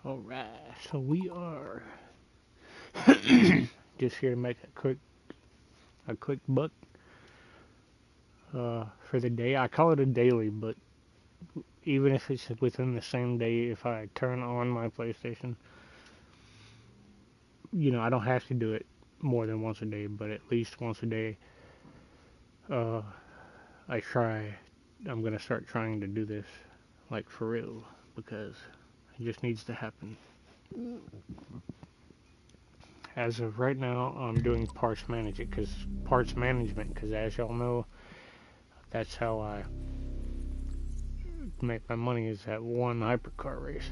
Alright, so we are just here to make a quick buck for the day. I call it a daily, but even if it's within the same day, if I turn on my PlayStation, I don't have to do it more than once a day, but at least once a day, uh, I try. I'm gonna start trying to do this, like for real, because it just needs to happen. As of right now, I'm doing parts management, because as y'all know, that's how I make my money is that one hypercar race.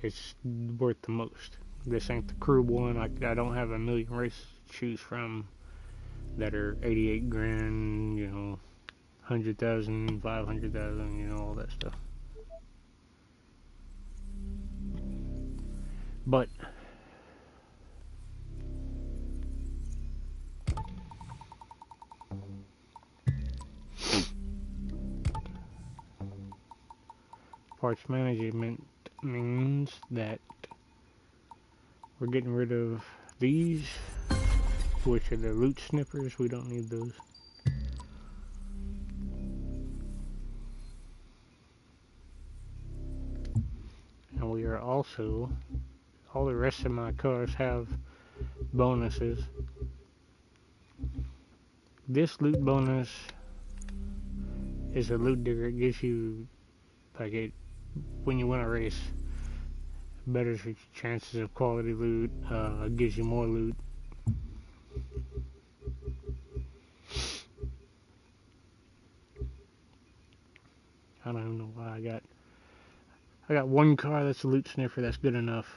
It's worth the most. This ain't the crew one. I don't have a million races to choose from that are 88 grand, 100,000, 500,000, all that stuff. But parts management means that we're getting rid of these, which are the loot snippers. We don't need those. And we are also, all the rest of my cars have bonuses. This loot bonus is a loot digger. It gives you, when you win a race, betters your chances of quality loot, gives you more loot. I don't even know why I got one car that's a loot sniffer. That's good enough.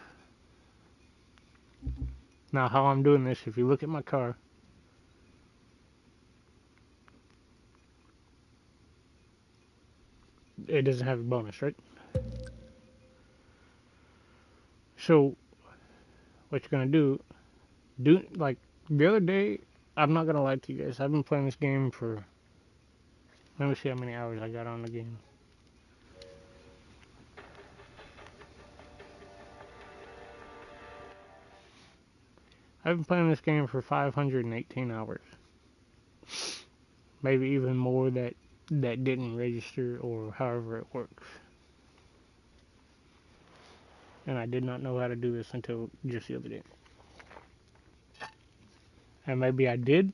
Now, how I'm doing this, if you look at my car, it doesn't have a bonus, right? So, what you're gonna do like the other day, I'm not gonna lie to you guys. I've been playing this game for, let me see how many hours I got on the game. I've been playing this game for 518 hours. Maybe even more that didn't register or however it works. And I did not know how to do this until just the other day. And maybe I did,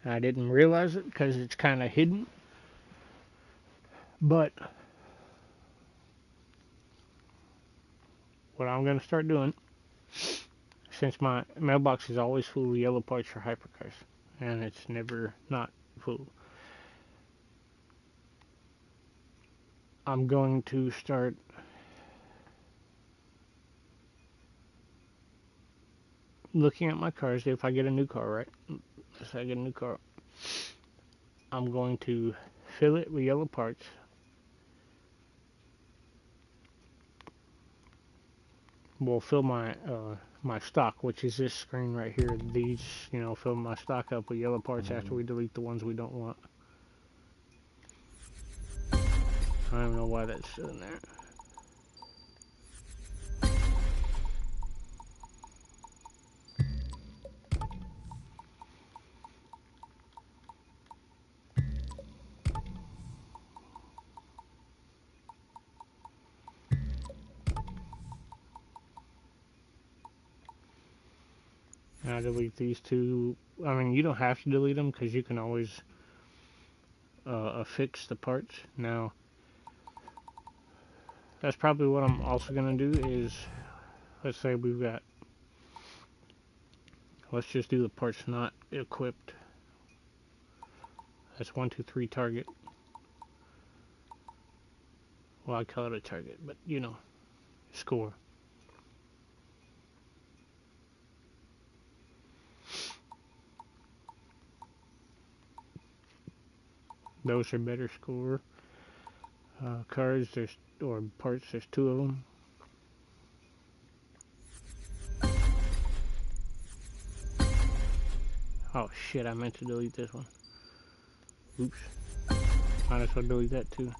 and I didn't realize it because it's kind of hidden. But what I'm going to start doing, since my mailbox is always full of yellow parts for hypercars, and it's never not full, I'm going to start looking at my cars. If I get a new car, right? Let's say I get a new car, I'm going to fill it with yellow parts. Will fill my stock, which is this screen right here. These, fill my stock up with yellow parts after we delete the ones we don't want. I don't know why that's in there. And I delete these two. I mean, you don't have to delete them because you can always affix the parts. Now, that's probably what I'm also going to do is, let's say let's just do the parts not equipped. That's 1, 2, 3 target. Well, I call it a target, but score. Those are better score. Cards, or parts, there's 2 of them. Oh shit, I meant to delete this one. Oops. Might as well delete that too.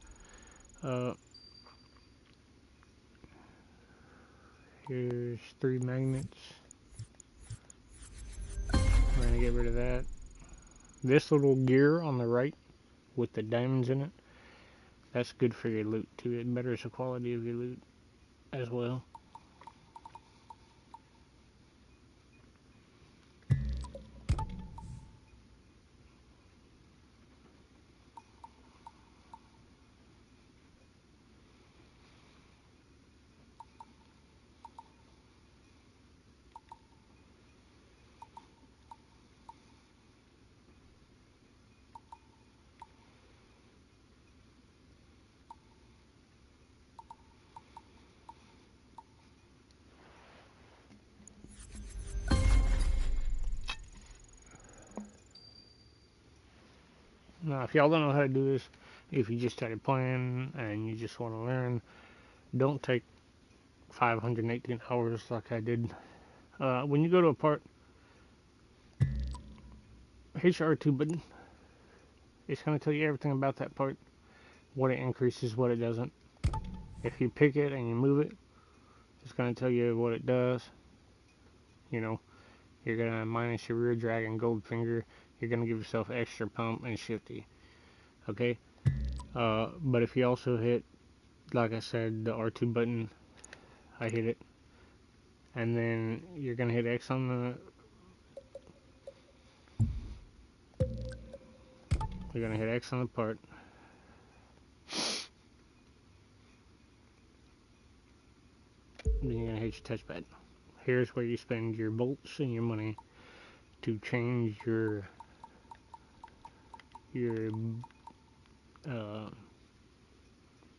Here's 3 magnets. We're gonna get rid of that. This little gear on the right with the diamonds in it, that's good for your loot too. It betters the quality of your loot as well. Now, if y'all don't know how to do this, if you just started playing and you just want to learn, don't take 518 hours like I did. When you go to a part, hit your R2 button. It's going to tell you everything about that part, what it increases, what it doesn't. If you pick it and you move it, it's going to tell you what it does. You know, you're going to minus your rear drag and gold finger. You're going to give yourself extra pump and shifty. Okay? But if you also hit, like I said, the R2 button, I hit it. And then you're going to hit X on the... You're going to hit X on the part. Then you're going to hit your touchpad. Here's where you spend your bolts and your money to change your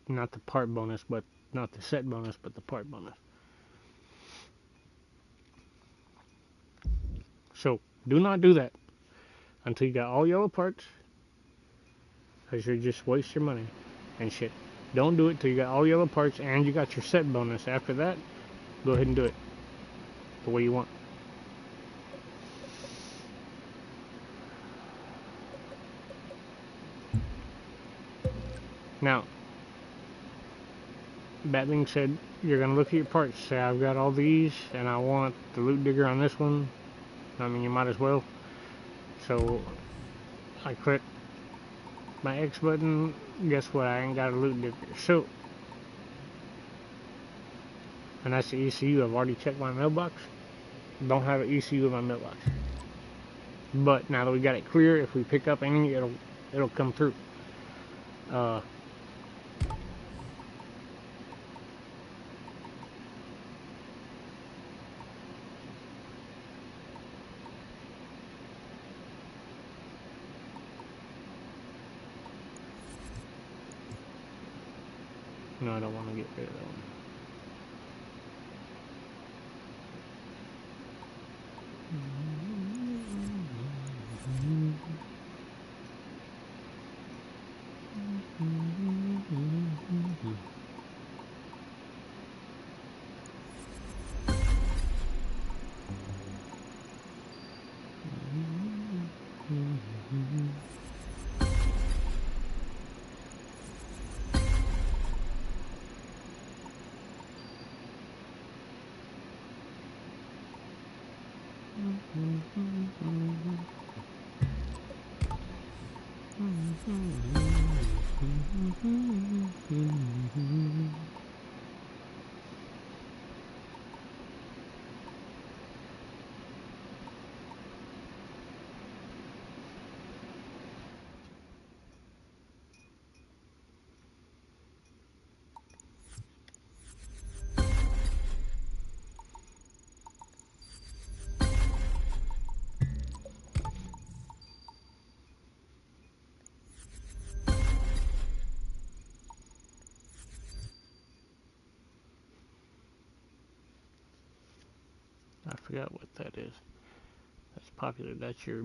not the part bonus, but not the set bonus, but the part bonus. So do not do that until you got all yellow parts, because you just waste your money and shit. Don't do it till you got all yellow parts and you got your set bonus. After that, go ahead and do it the way you want. Now, that being said, you're going to look at your parts. Say, I've got all these, and I want the loot digger on this one. I mean, you might as well. So, I click my X button. Guess what? I ain't got a loot digger. So, and that's the ECU. I've already checked my mailbox. Don't have an ECU in my mailbox. But now that we got it clear, if we pick up any, it'll come through. No, I don't want to get rid of that one. I forgot what that is. That's popular. That's your...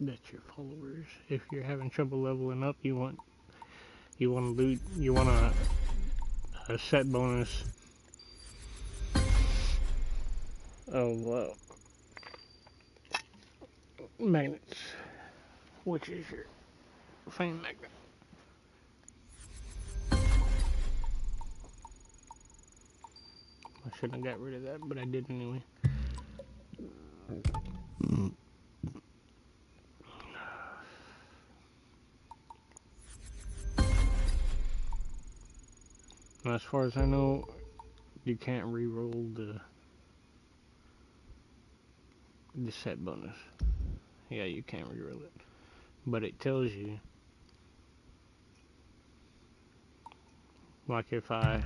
That's your followers. If you're having trouble leveling up, you want to loot, you want a set bonus. of magnets, which is your fan magnet. I shouldn't have got rid of that, but I did anyway. As far as I know, you can't re-roll the set bonus. Yeah, you can't re-roll it, but it tells you, like if I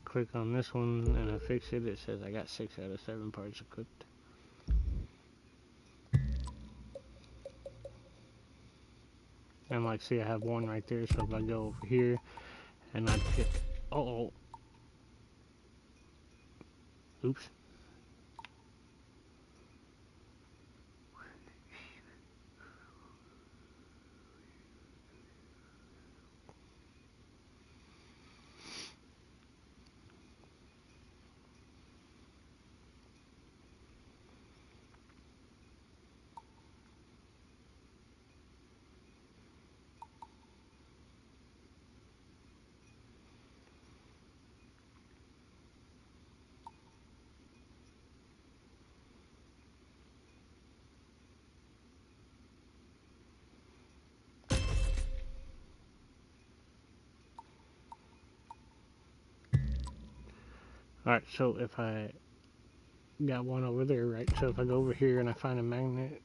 click on this one and I fix it, it says I got 6 out of 7 parts equipped. And like, see, I have 1 right there, so if I go over here and I pick, oops. Alright, so if I got 1 over there, right? So if I go over here and I find a magnet,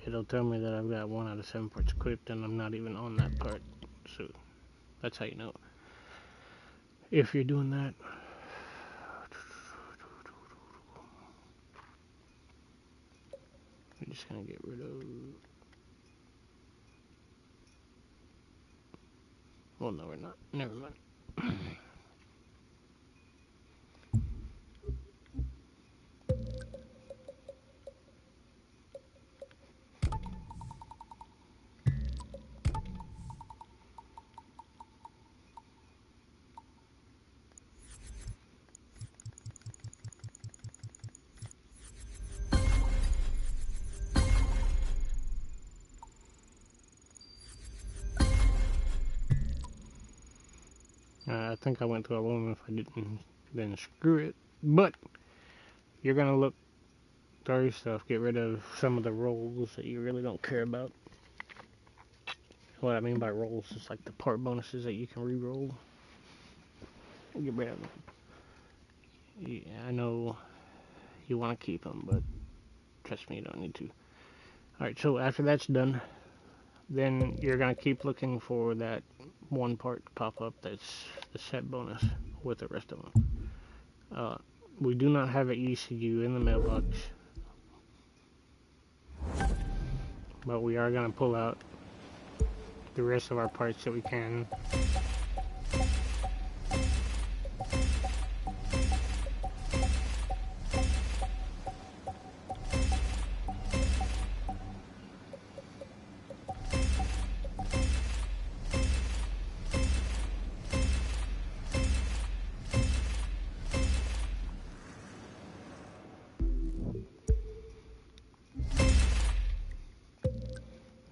it'll tell me that I've got 1 out of 7 parts equipped, and I'm not even on that part. So that's how you know. If you're doing that, I'm just gonna get rid of. Well, no, we're not. Never mind. I think I went to aluminum. If I didn't, then screw it. But you're gonna look through stuff, get rid of some of the rolls that you really don't care about. What I mean by rolls is like the part bonuses that you can re-roll. Get rid of them. Yeah, I know you want to keep them, but trust me, you don't need to. Alright, so after that's done, then you're gonna keep looking for that 1 part to pop up that's the set bonus with the rest of them. We do not have an ECU in the mailbox, but we are gonna pull out the rest of our parts that we can.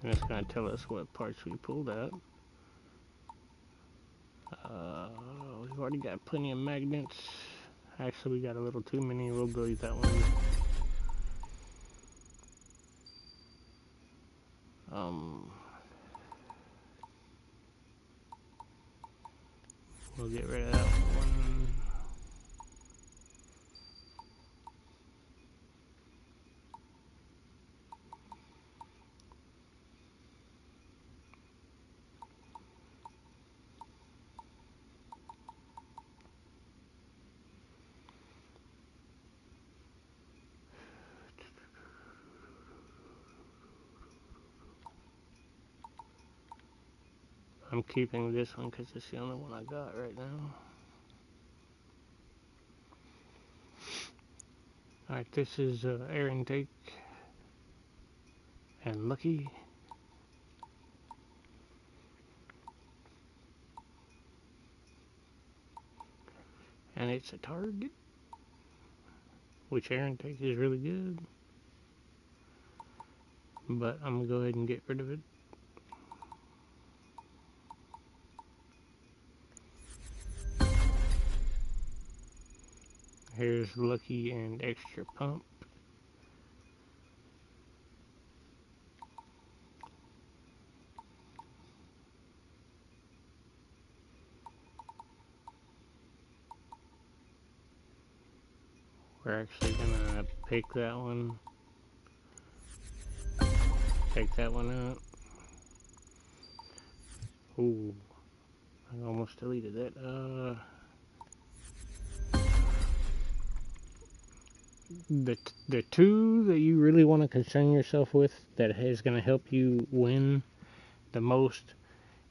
And it's going to tell us what parts we pulled out. We've already got plenty of magnets. Actually, we got a little too many. We'll delete that one. We'll get rid of that one. I'm keeping this one because it's the only one I got right now. Alright, this is air intake and Lucky. and it's a target, which air intake is really good, but I'm gonna go ahead and get rid of it. Here's Lucky and Extra Pump. We're actually gonna pick that one, take that one out. Ooh, I almost deleted that. The two that you really want to concern yourself with that is going to help you win the most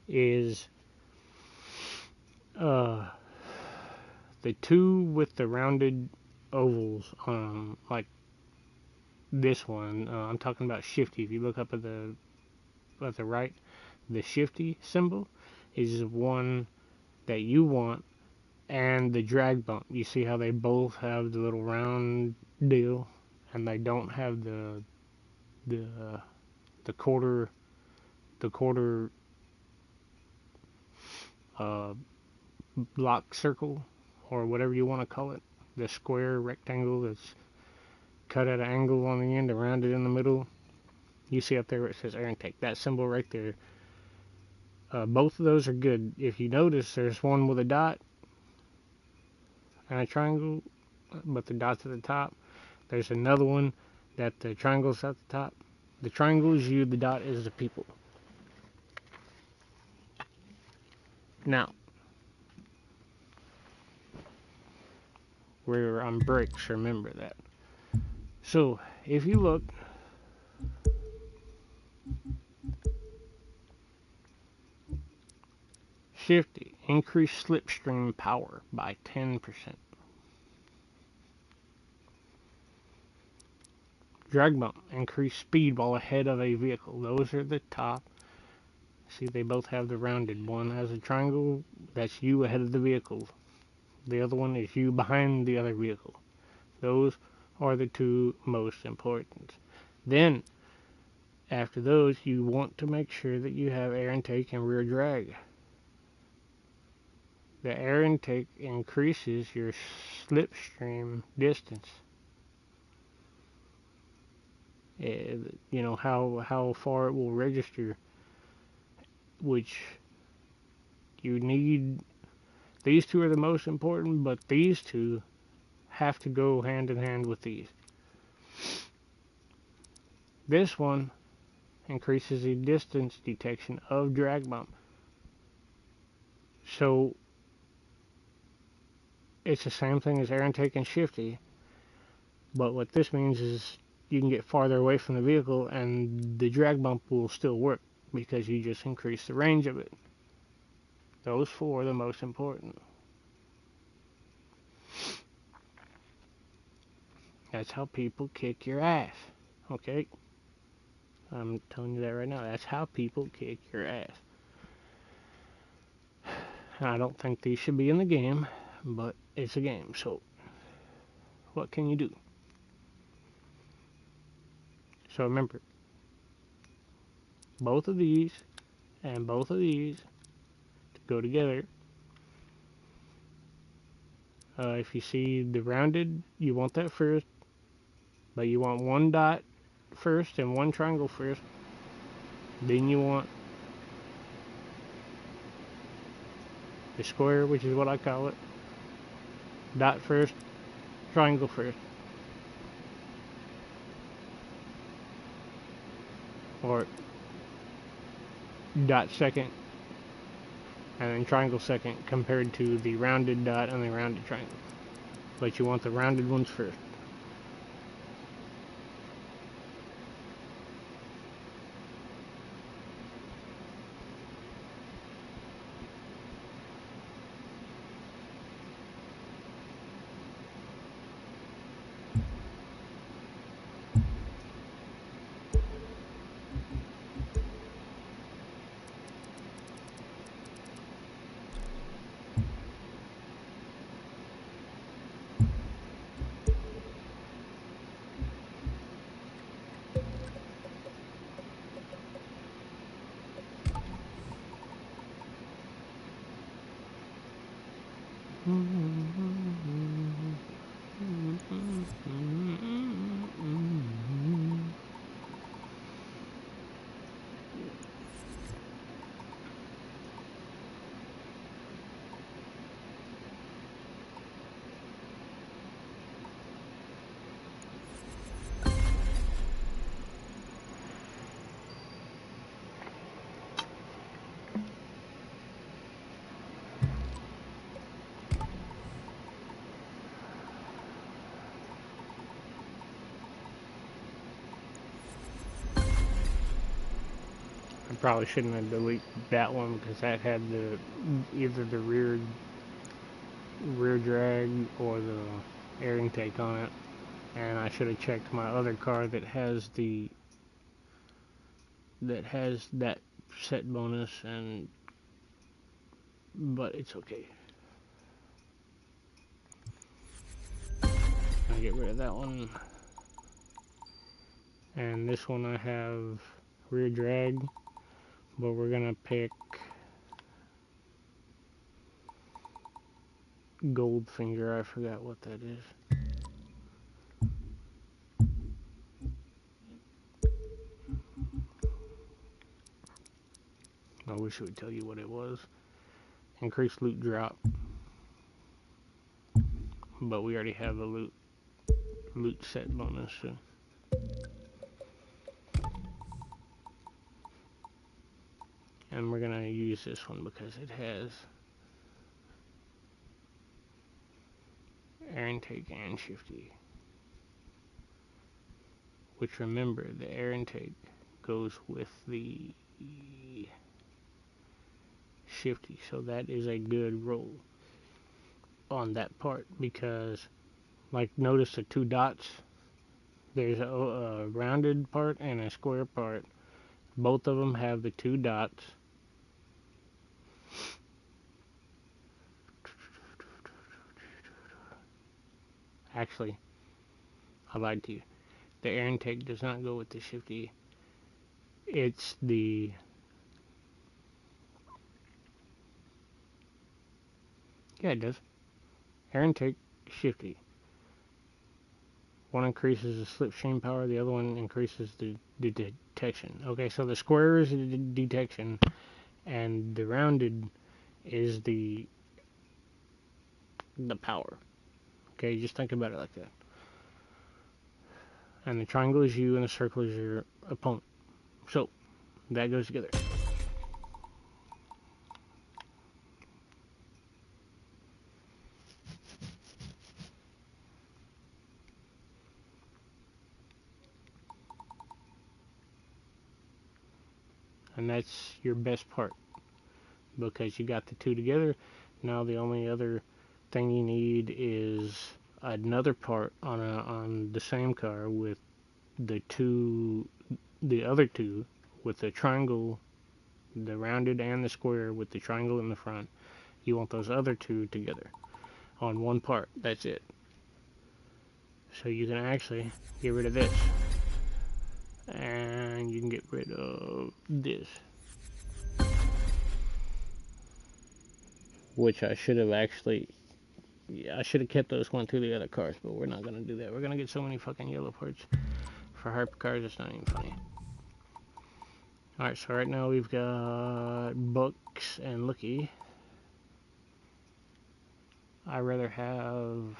is the two with the rounded ovals, like this one. I'm talking about Shifty. If you look up at the right, the Shifty symbol is one that you want, and the drag bump. You see how they both have the little round deal, and they don't have the quarter block circle, or whatever you want to call it, the square rectangle that's cut at an angle on the end and rounded in the middle. You see up there where it says air intake, that symbol right there. Both of those are good. If you notice, there's one with a dot and a triangle, but the dot's at the top. There's another one that the triangle's at the top. The triangle is you, the dot is the people. Now, we're on brakes, remember that. So, if you look, Shifty, increase slipstream power by 10%. Drag bump, increase speed while ahead of a vehicle. Those are the top. See, they both have the rounded. One has a triangle, that's you ahead of the vehicle. The other one is you behind the other vehicle. Those are the two most important. Then, after those, you want to make sure that you have air intake and rear drag. The air intake increases your slipstream distance. You know, how far it will register, which you need. These two are the most important, but these two have to go hand in hand with these. This one increases the distance detection of drag bump. So it's the same thing as air intake and Shifty, but what this means is you can get farther away from the vehicle and the drag bump will still work because you just increase the range of it. Those four are the most important. That's how people kick your ass, okay? I'm telling you that right now. That's how people kick your ass. I don't think these should be in the game, but it's a game, so what can you do? So remember, both of these and both of these to go together. If you see the rounded, you want that first, but you want one dot first and one triangle first. Then you want the square, which is what I call it, dot first, triangle first. Or dot second, and then triangle second, compared to the rounded dot and the rounded triangle. But you want the rounded ones first. I probably shouldn't have deleted that one because that had the either the rear drag or the air intake on it, and I should have checked my other car that has that set bonus, and but it's okay. I'll get rid of that one. And this one I have rear drag, but we're gonna pick Goldfinger. I forgot what that is. I wish it would tell you what it was. Increased loot drop, but we already have a loot set bonus. So. And we're gonna use this one because it has air intake and shifty. Which, remember, the air intake goes with the shifty, so that is a good roll on that part, because like notice the two dots, there's a rounded part and a square part. Both of them have the two dots. Actually, I lied to you. The air intake does not go with the shifty. It's the yeah, it does. Air intake, shifty. One increases the slipstream power, the other one increases the detection. Okay, so the square is the detection, and the rounded is the power. Okay, just think about it like that. And the triangle is you, and the circle is your opponent. So that goes together. And that's your best part, because you got the two together. Now the only other thing you need is another part on the same car with the other two, with the triangle, the rounded and the square with the triangle in the front. You want those other two together on one part. That's it. So you can actually get rid of this, and you can get rid of this, which I should have actually, yeah, I should have kept those one through the other cars, but we're not gonna do that. We're gonna get so many fucking yellow parts for hypercars, it's not even funny. Alright, so right now we've got Bucks and Looky. I rather have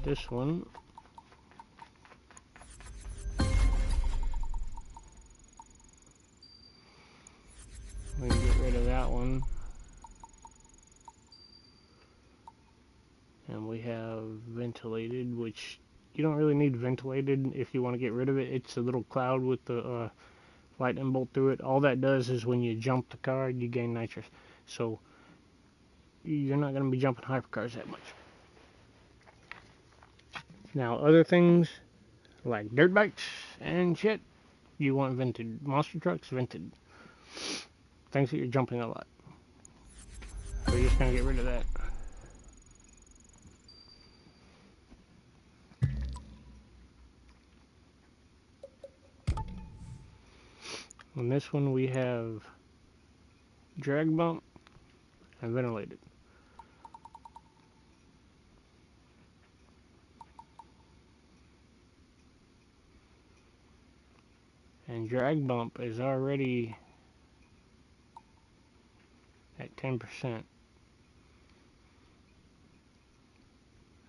this one. We can get rid of that one. And we have ventilated, which you don't really need ventilated if you want to get rid of it. It's a little cloud with the lightning bolt through it. All that does is when you jump the car, you gain nitrous. So you're not going to be jumping hypercars that much. Now, other things like dirt bikes and shit, you want vented. Monster trucks, vented. Things that you're jumping a lot. We're just going to get rid of that. On this one we have drag bump and ventilated. And drag bump is already at 10%.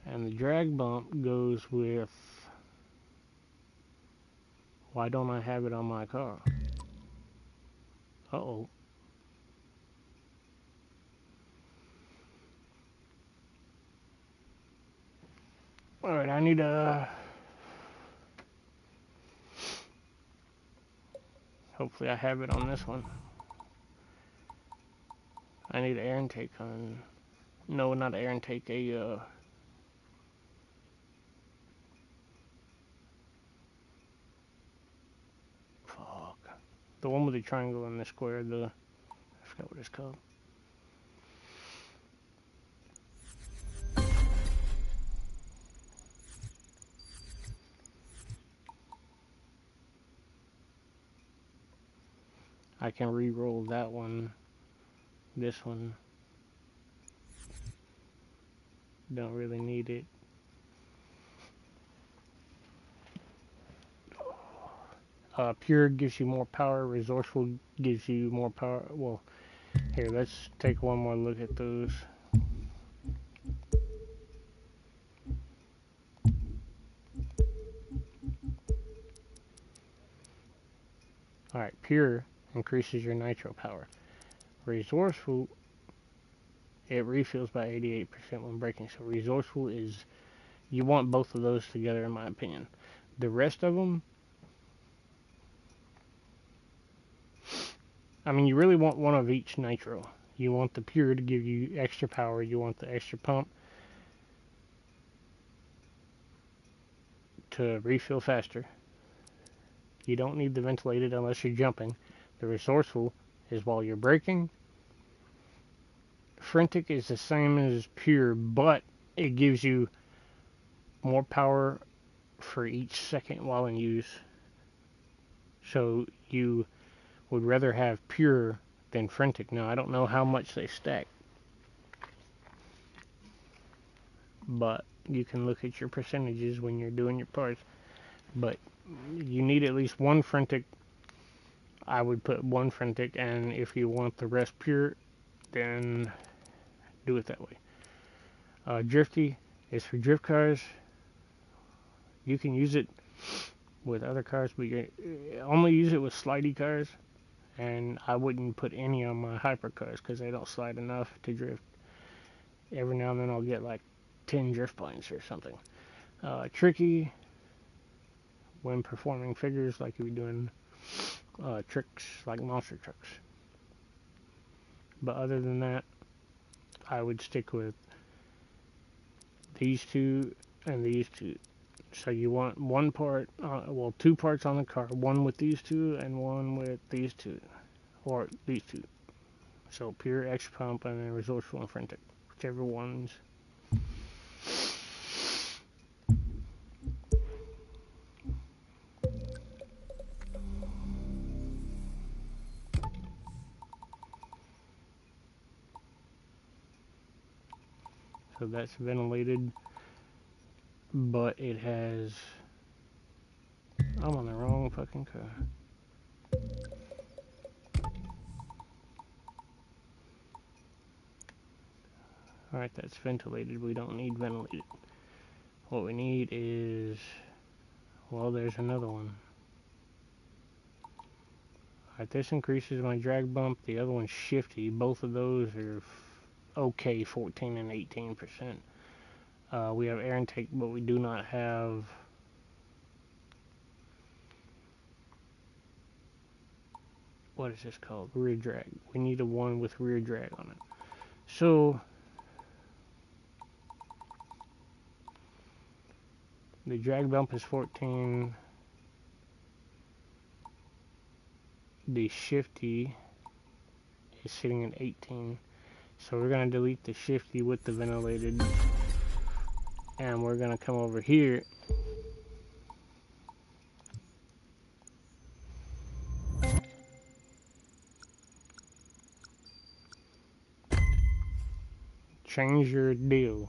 And the drag bump goes with, why don't I have it on my car? Uh-oh. Alright, I need a... Hopefully I have it on this one. I need an air intake on... No, not air intake, fuck. The one with the triangle and the square, I forgot what it's called. I can re-roll that one. This one. Don't really need it. Pure gives you more power. Resourceful gives you more power. Well, here, let's take one more look at those. Alright, pure increases your nitro power. Resourceful, it refills by 88% when braking. So resourceful is, you want both of those together in my opinion. The rest of them, I mean, you really want one of each nitro. You want the pure to give you extra power. You want the extra pump to refill faster. You don't need the ventilated unless you're jumping. The resourceful is while you're braking. Frantic is the same as pure, but it gives you more power for each second while in use. So you would rather have pure than frantic. Now, I don't know how much they stack, but you can look at your percentages when you're doing your parts. But you need at least one frantic. I would put one frantic, and if you want the rest pure, then do it that way. Drifty is for drift cars. You can use it with other cars, but you only use it with slidey cars. And I wouldn't put any on my hypercars because they don't slide enough to drift. Every now and then I'll get like 10 drift points or something. Tricky, when performing figures, like if you're doing tricks like monster trucks. But other than that, I would stick with these two and these two. So you want one part, well, two parts on the car, one with these two and one with these two, or these two. So pure, extra pump, and then resourceful and frantic, whichever ones. So that's ventilated, but it has, I'm on the wrong fucking car. Alright, that's ventilated. We don't need ventilated. What we need is, well, there's another one. Alright, this increases my drag bump. The other one's shifty. Both of those are okay, 14 and 18%. We have air intake, but we do not have what is this called? Rear drag. We need a one with rear drag on it. So the drag bump is 14. The shifty is sitting at 18. So we're going to delete the shifty with the ventilated. And we're going to come over here. change your deal.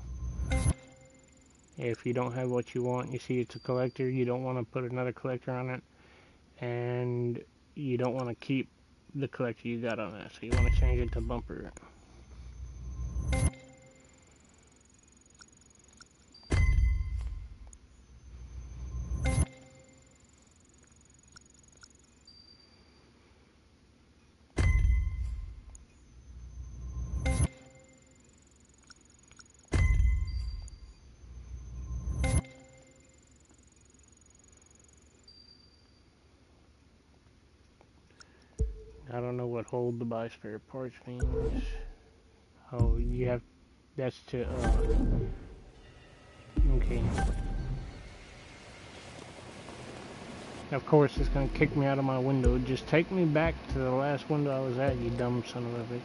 If you don't have what you want, you see it's a collector, you don't want to put another collector on it, and you don't want to keep the collector you got on it, so you want to change it to bumper. I don't know what hold to buy spare parts means. Oh, you have, that's to, okay. Of course, it's gonna kick me out of my window. Just take me back to the last window I was at, you dumb son of a bitch.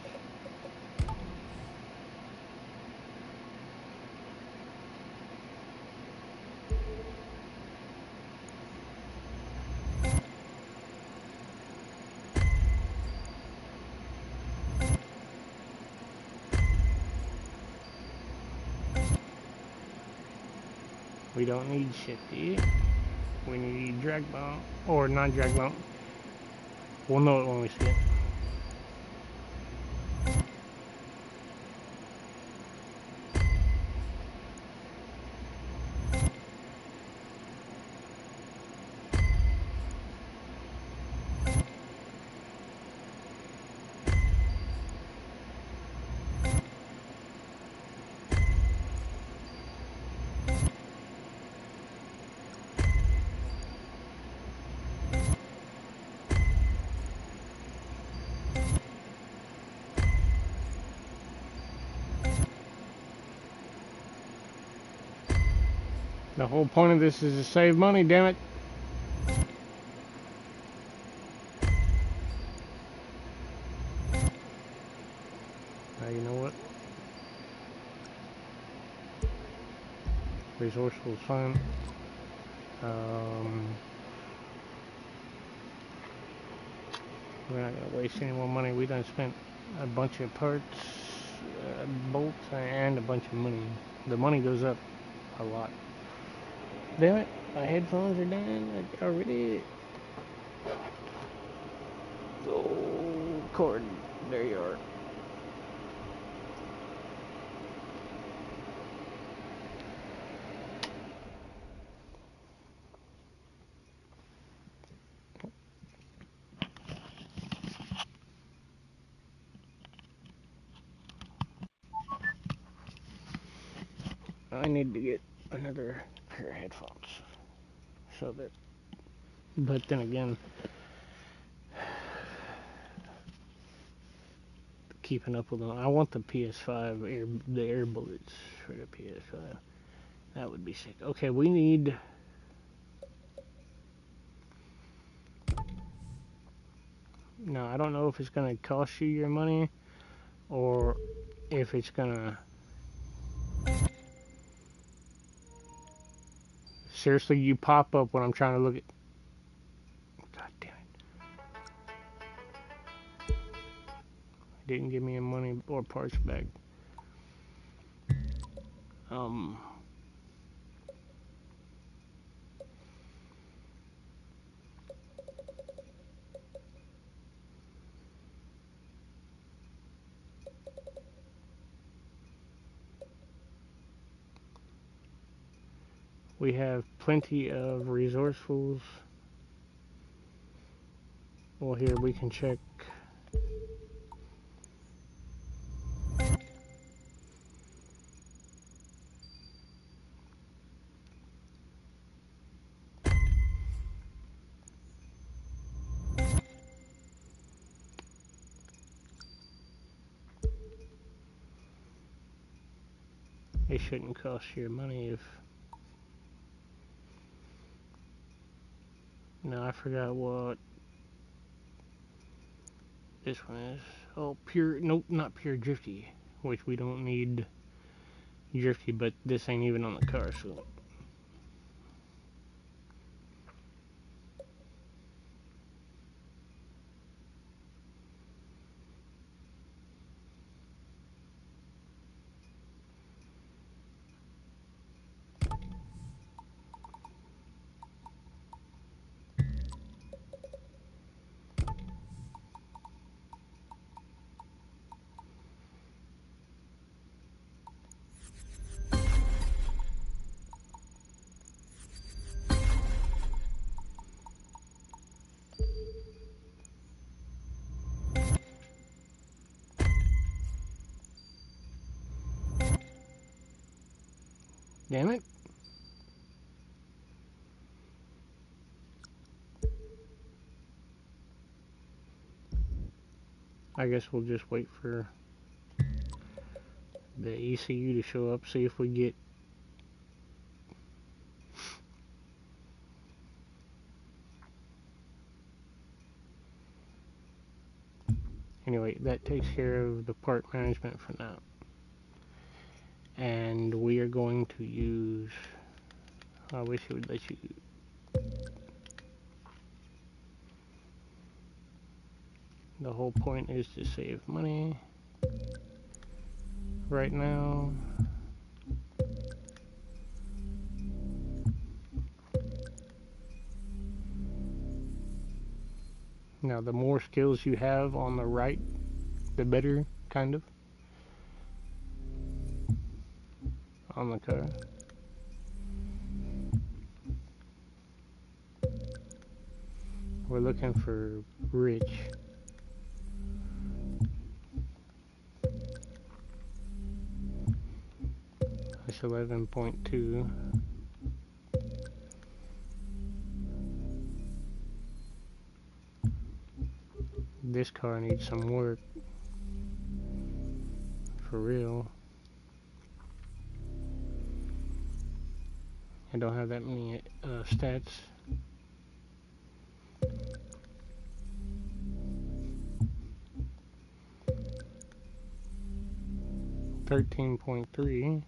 We don't need shifty. We need drag mount, or non-drag mount. We'll know it when we see it. The whole point of this is to save money, damn it. You know what? Resourceful is fine. We're not gonna waste any more money. We done spent a bunch of parts, bolts, and a bunch of money. The money goes up a lot. Damn it, my headphones are done already. Oh, cord, there you are. I need to get another pair of headphones. So that, but then again, keeping up with them. I want the PS5 the air bullets for the PS5. That would be sick. Okay, we need. No, I don't know if it's gonna cost you your money or if it's gonna. Seriously, you pop up when I'm trying to look at. God damn it! Didn't give me a money or parts back. We have plenty of resourcefuls. Well, here we can check. It shouldn't cost you money if. No, I forgot what this one is. Oh, pure. Nope, not pure drifty. Which we don't need drifty, but this ain't even on the car, so. Damn it. I guess we'll just wait for the ECU to show up, see if we get... Anyway, that takes care of the part management for now. And we are going to use... I wish it would let you... The whole point is to save money. Right now... Now, the more skills you have on the right, the better, kind of, on the car. We're looking for Rich. That's 11.2. This car needs some work. For real. I don't have that many stats. $13.3.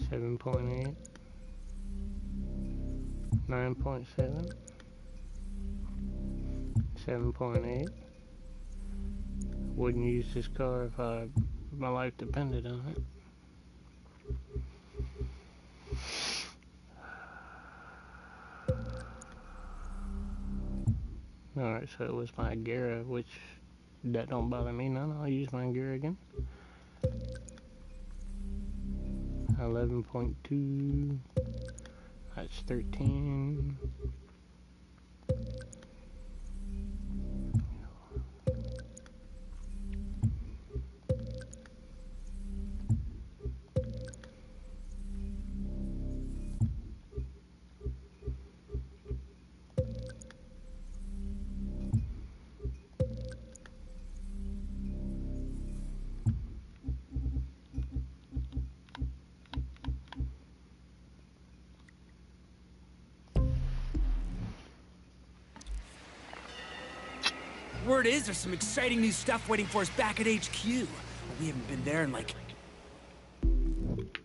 $7.8. 9.7. 7.8. Wouldn't use this car if my life depended on it. Alright, so it was my Agera, which that don't bother me none. I'll use my Agera again. 11.2. That's 13. Word is there's some exciting new stuff waiting for us back at HQ. But we haven't been there in like...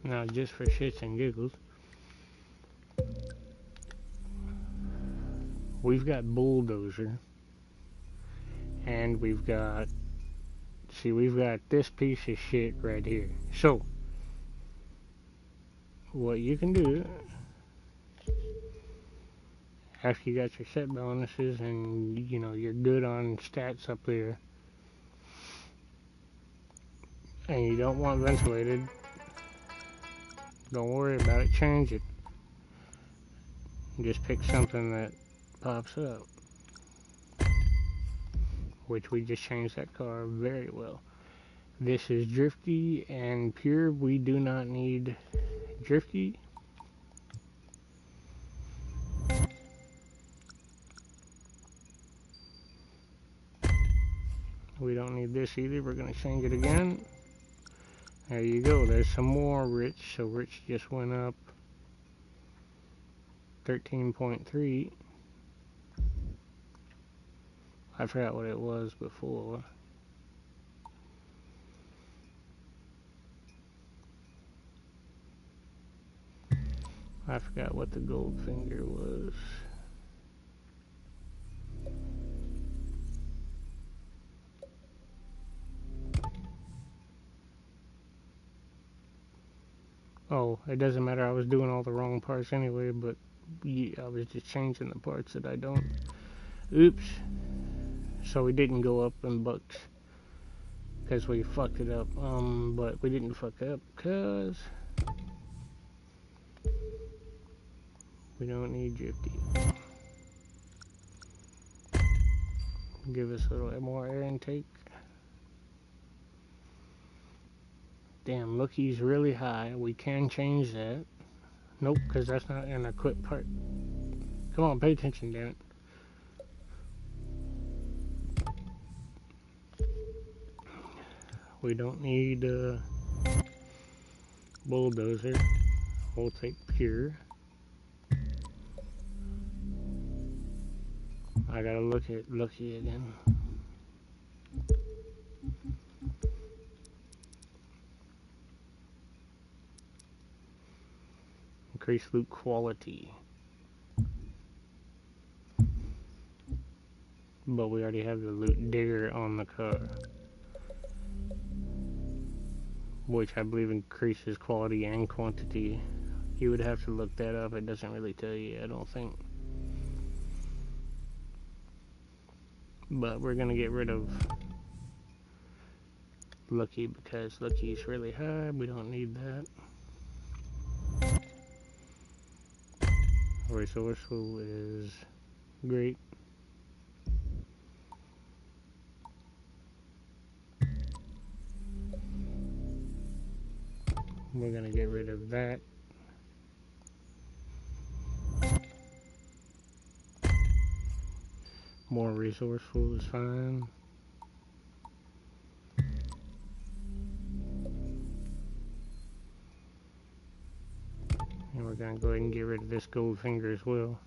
Now, just for shits and giggles, we've got Bulldozer, and we've got this piece of shit right here. So, what you can do, after you got your set bonuses and, you know, you're good on stats up there, and you don't want ventilated, don't worry about it, change it. Just pick something that pops up. Which we just changed that car very well. This is drifty and pure. We do not need drifty. We don't need this either. We're going to change it again. There you go. There's some more Rich. So Rich just went up 13.3. I forgot what it was before. I forgot what the Goldfinger was. Oh, it doesn't matter. I was doing all the wrong parts anyway, but I was just changing the parts that I don't. Oops. So we didn't go up in bucks because we fucked it up. But we didn't fuck up because We don't need Drifty. Give us a little more air intake. Damn, Lookie's really high. We can change that. Nope, because that's not an equipped part. Come on, pay attention, damn it. We don't need Bulldozer. We'll take Pure. I gotta look at Lookie again. Increase loot quality. But we already have the loot digger on the car, which I believe increases quality and quantity. You would have to look that up. It doesn't really tell you, I don't think. But we're gonna get rid of Lucky because Lucky's really high. We don't need that. Resourceful is great. We're gonna get rid of that. More resourceful is fine. And we're gonna go ahead and get rid of this Goldfinger as well.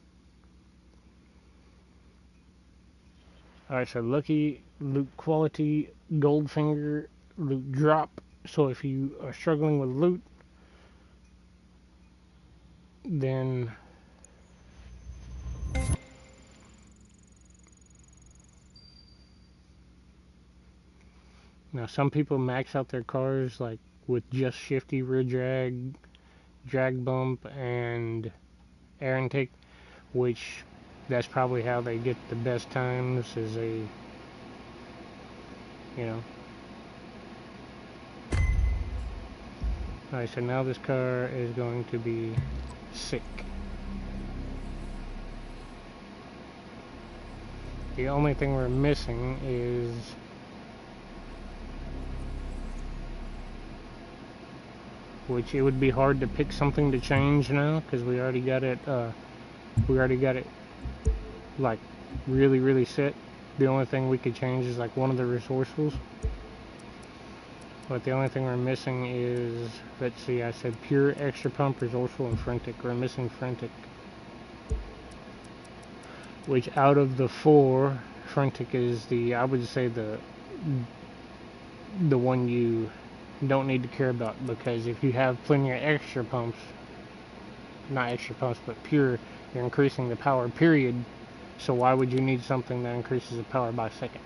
Alright, so Lucky, loot quality, Goldfinger, loot drop. So if you are struggling with loot, then now some people max out their cars like with just shifty rear drag, drag bump, and air intake, which that's probably how they get the best times, is a, you know. Alright, so now this car is going to be sick. The only thing we're missing is which it would be hard to pick something to change now because we already got it like really set. The only thing we could change is like one of the resourcefuls. But the only thing we're missing is, let's see, I said Pure, Extra Pump, Resourceful, and Frantic. We're missing Frantic. Which out of the four, Frantic is the, I would say the one you don't need to care about, because if you have plenty of extra pumps, not extra pumps, but Pure, you're increasing the power, period. So why would you need something that increases the power by a second?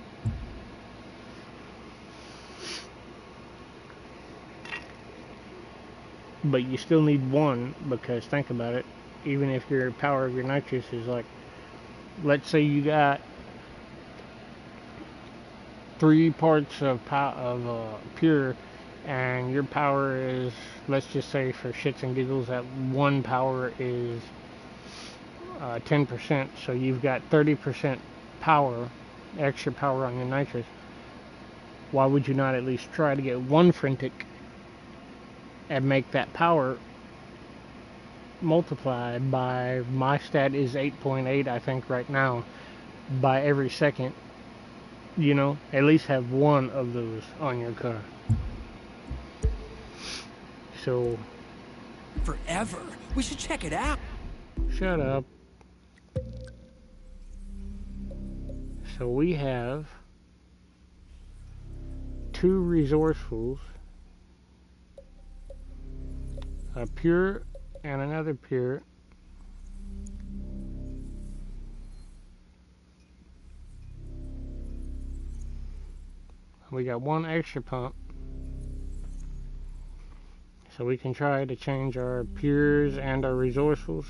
But you still need one, because think about it, even if your power of your nitrous is like, let's say you got 3 parts of Pure, and your power is, let's just say for shits and giggles, that one power is 10%, so you've got 30% power, extra power on your nitrous. Why would you not at least try to get one Frantic and make that power multiply by, my stat is 8.8 I think right now, by every second? You know, at least have one of those on your car. So Forever. We should check it out. shut up. So we have 2 resourcefuls, a Pure and another Pure. We got 1 extra pump. So we can try to change our Pures and our resourcefuls.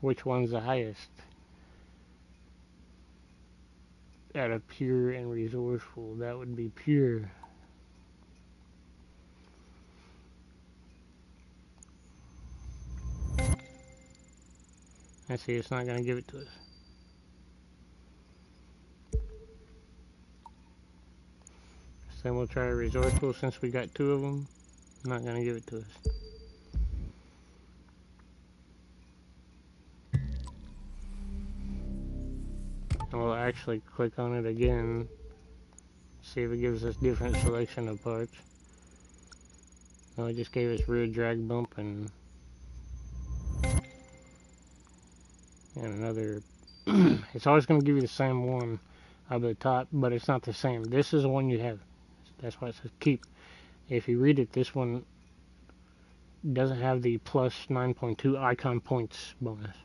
Which one's the highest out of Pure and resourceful? That would be Pure. And see, it's not going to give it to us. So then we'll try a resourceful since we got 2 of them. Not going to give it to us. And we'll actually click on it again. See if it gives us different selection of parts. No, it just gave us rear drag bump and another. It's always going to give you the same one up at the top, but it's not the same. This is the one you have. That's why it says keep. If you read it, this one doesn't have the plus 9.2 icon points bonus.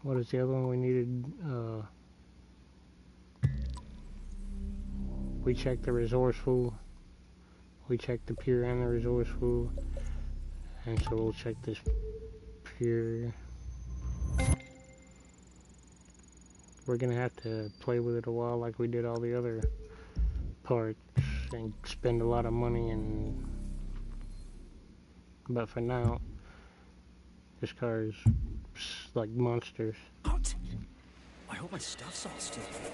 What is the other one we needed? We checked the resourceful. We checked the pure and the resourceful. And so we'll check this pure. We're gonna have to play with it a while like we did all the other parts and spend a lot of money but for now this car is like monsters. Out. I hope my stuff's all still here.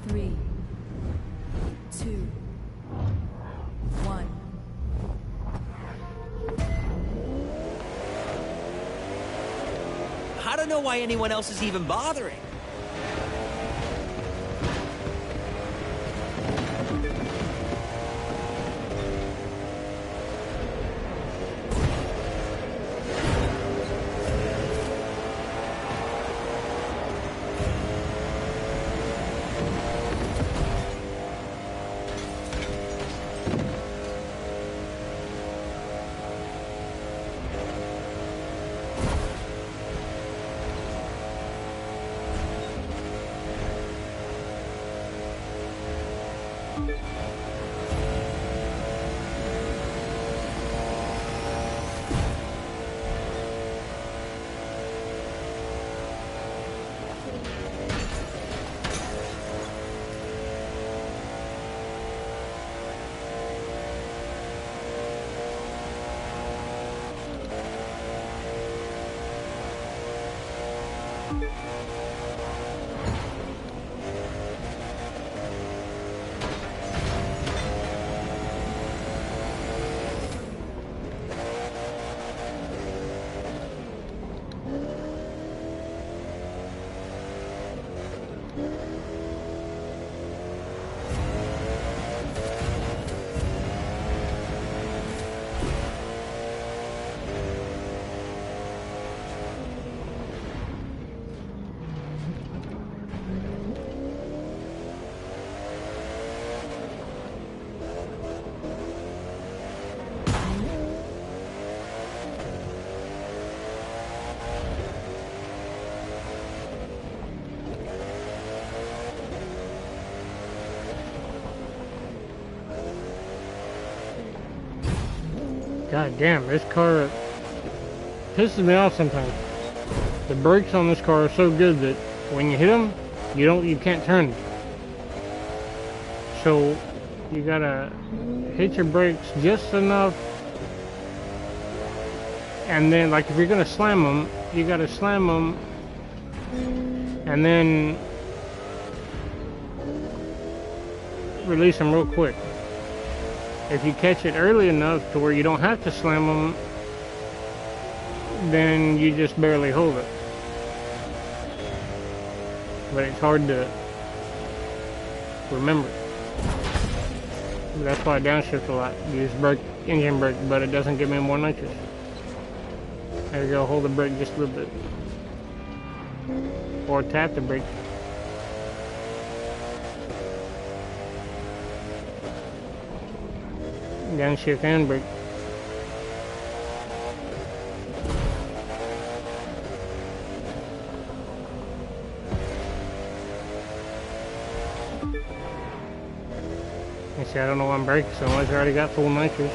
Three, 2, 1. I don't know why anyone else is even bothering. God damn, this car pisses me off sometimes. The brakes on this car are so good that when you hit them, You can't turn. So you gotta hit your brakes just enough, and then like if you're gonna slam them, you gotta slam them, and then release them real quick. If you catch it early enough to where you don't have to slam them, then you just barely hold it. But it's hard to remember. That's why I downshift a lot. Use engine brake, but it doesn't give me more nitrous. There you go, hold the brake just a little bit. Or tap the brake. Downshift and brake. See, I don't know why I'm braking so much. I already got full nitrous.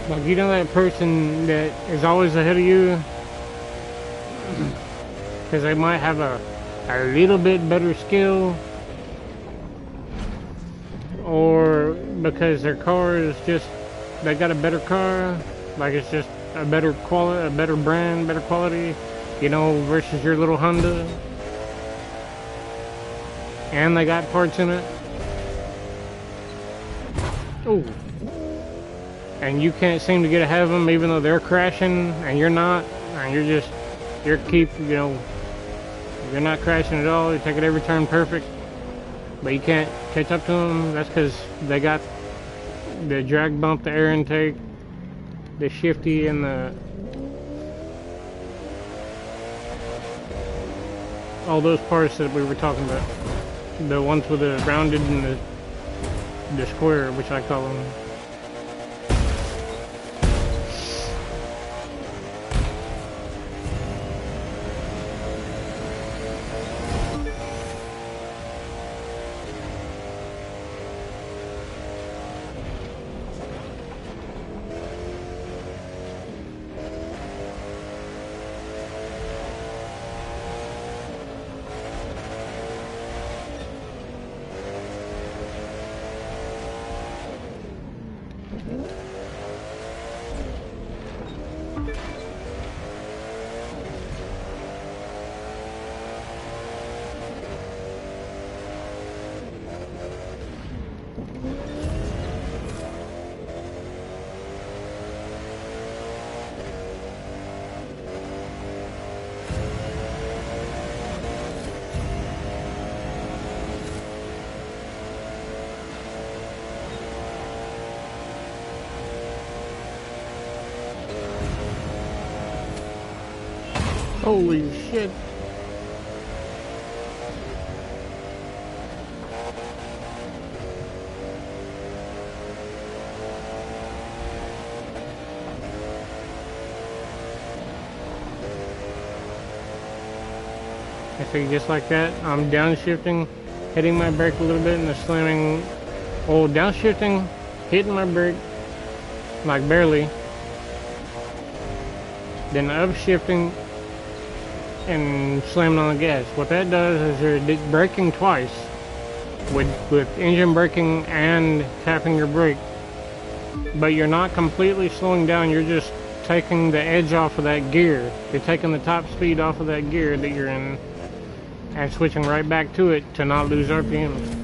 Like, you know that person that is always ahead of you? Because they might have a little bit better skill, or because their car is just, they got a better car, like it's just a better quality, a better brand, better quality, you know, versus your little Honda, and they got parts in it. Ooh. And you can't seem to get ahead of them, even though they're crashing and you're not, and you're not crashing at all. You're taking every turn perfect, but you can't catch up to them. That's because they got the drag bump, the air intake, the shifty, and all those parts that we were talking about. The ones with the rounded and the square, which I call them. Holy shit. I see, just like that, I'm downshifting, hitting my brake a little bit, and then slamming, downshifting, hitting my brake, like barely, then upshifting, and slamming on the gas. What that does is you're braking twice with engine braking and tapping your brake, but you're not completely slowing down. You're just taking the edge off of that gear. You're taking the top speed off of that gear that you're in and switching right back to it to not lose RPM.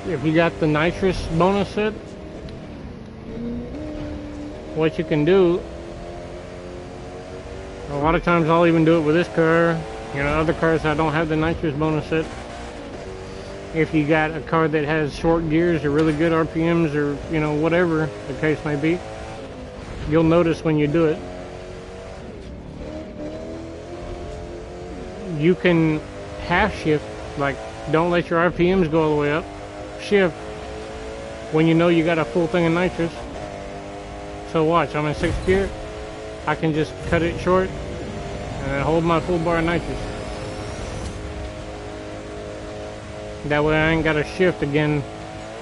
If you got the nitrous bonus set, what you can do, a lot of times I'll even do it with this car, you know, other cars that don't have the nitrous bonus set. If you got a car that has short gears or really good RPMs or, you know, whatever the case may be, you'll notice when you do it, you can half shift, like don't let your RPMs go all the way up, shift when you know you got a full thing of nitrous. So watch, I'm in 6th gear, I can just cut it short and hold my full bar of nitrous. That way I ain't got to shift again.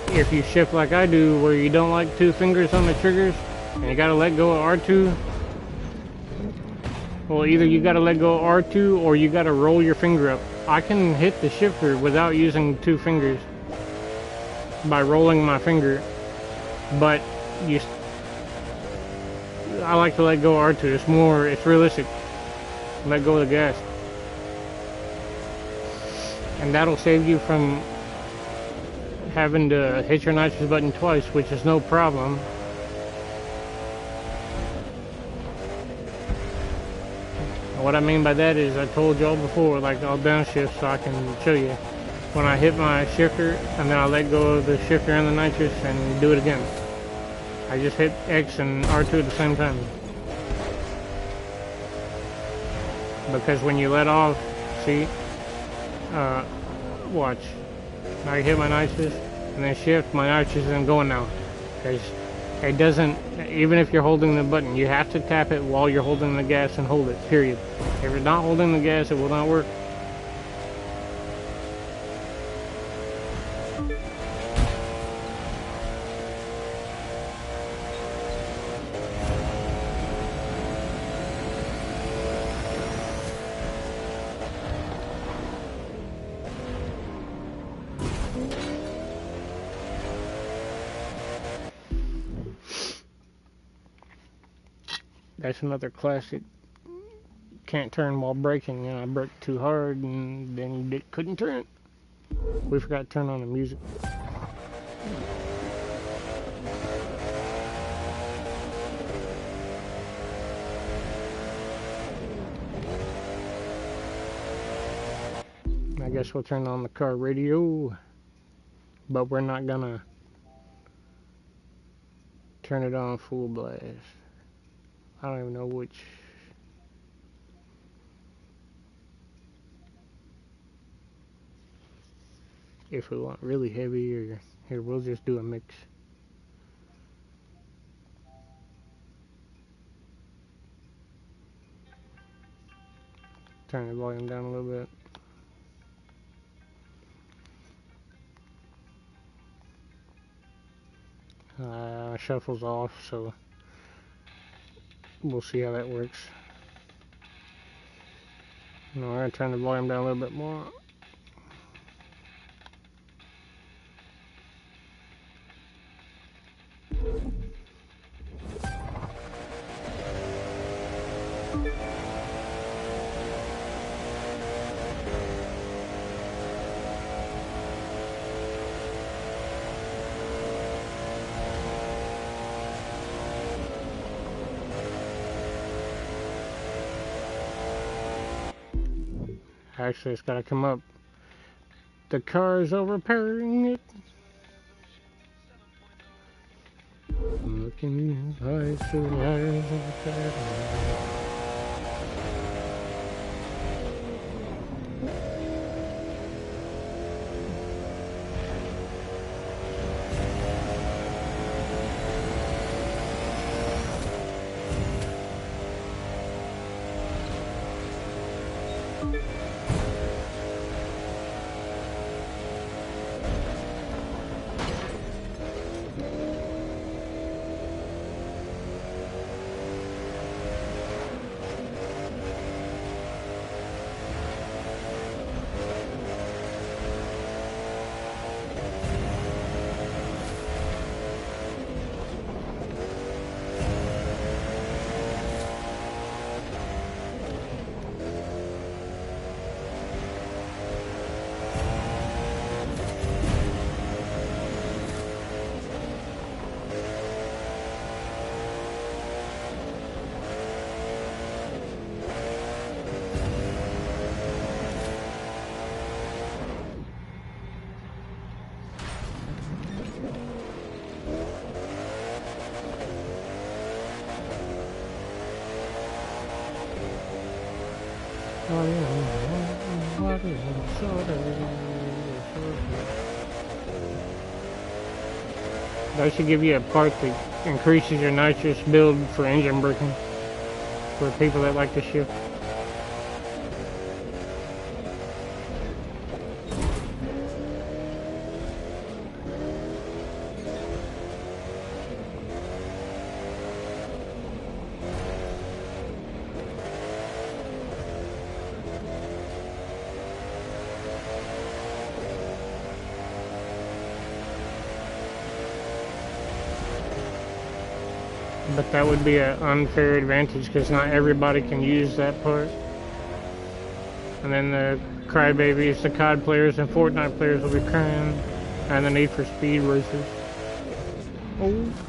If you shift like I do, where you don't like 2 fingers on the triggers and you got to let go of R2, well, either you got to let go of R2 or you got to roll your finger up. I can hit the shifter without using 2 fingers by rolling my finger, but I like to let go of R2. It's realistic. Let go of the gas. And that'll save you from having to hit your nitrous button twice, which is no problem. What I mean by that is, I told y'all before, like I'll downshift so I can show you. When I hit my shifter, and then I let go of the shifter and the nitrous and do it again. I just hit X and R2 at the same time. Because when you let off, see, watch. Now I hit my nitrous, and then shift, my nitrous isn't going now. Because it doesn't, even if you're holding the button, you have to tap it while you're holding the gas and hold it, period. If you're not holding the gas, it will not work. That's another classic. Can't turn while braking. You know, I braked too hard and then couldn't turn. We forgot to turn on the music. I guess we'll turn on the car radio, but we're not gonna turn it on full blast. I don't even know which. If we want really heavy, or here, we'll just do a mix. Turn the volume down a little bit. Shuffle's off, so we'll see how that works. No, we're going to turn the volume down a little bit more. Actually, it's gotta come up. The car is overpowering it. I'm looking in the eyes of the eyes of the That should give you a part that increases your nitrous build for engine braking for people that like to shift. But that would be an unfair advantage because not everybody can use that part. And then the crybabies, the COD players and Fortnite players will be crying. And the Need for Speed racers. Oh.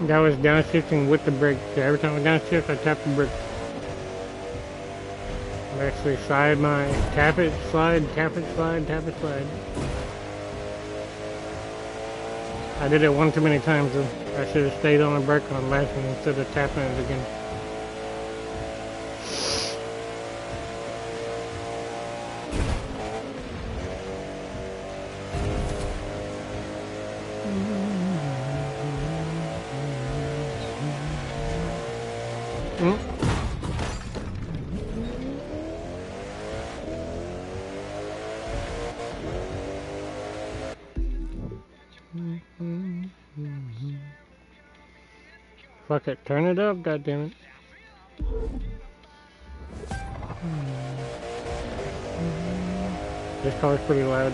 That was downshifting with the brake. So every time I downshift, I tap the brake. I actually slide my tap it, slide, tap it, slide, tap it, slide. I did it one too many times though. I should have stayed on the brake on the last one instead of tapping it again. Fuck it, turn it up, goddammit. This car's pretty loud.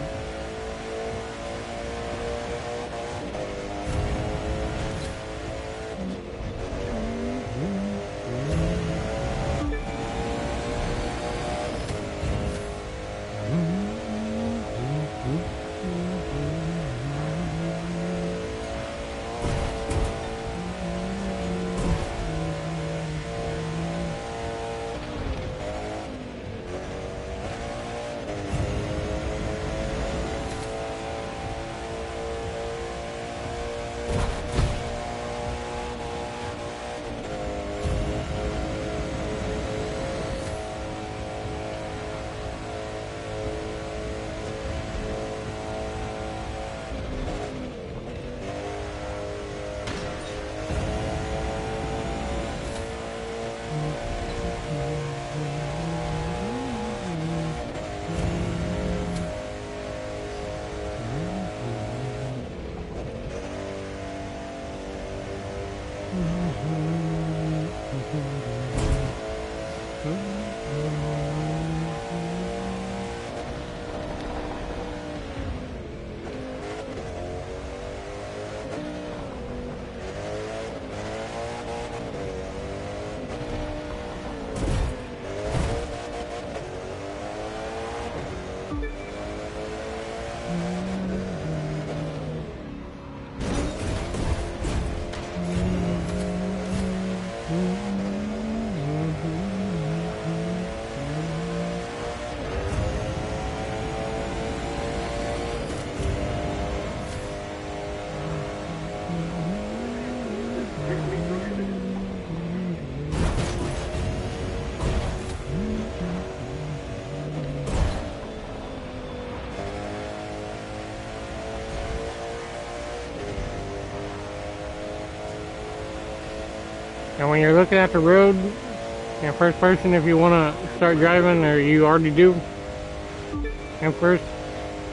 And when you're looking at the road, in first person, if you want to start driving, or you already do, and first,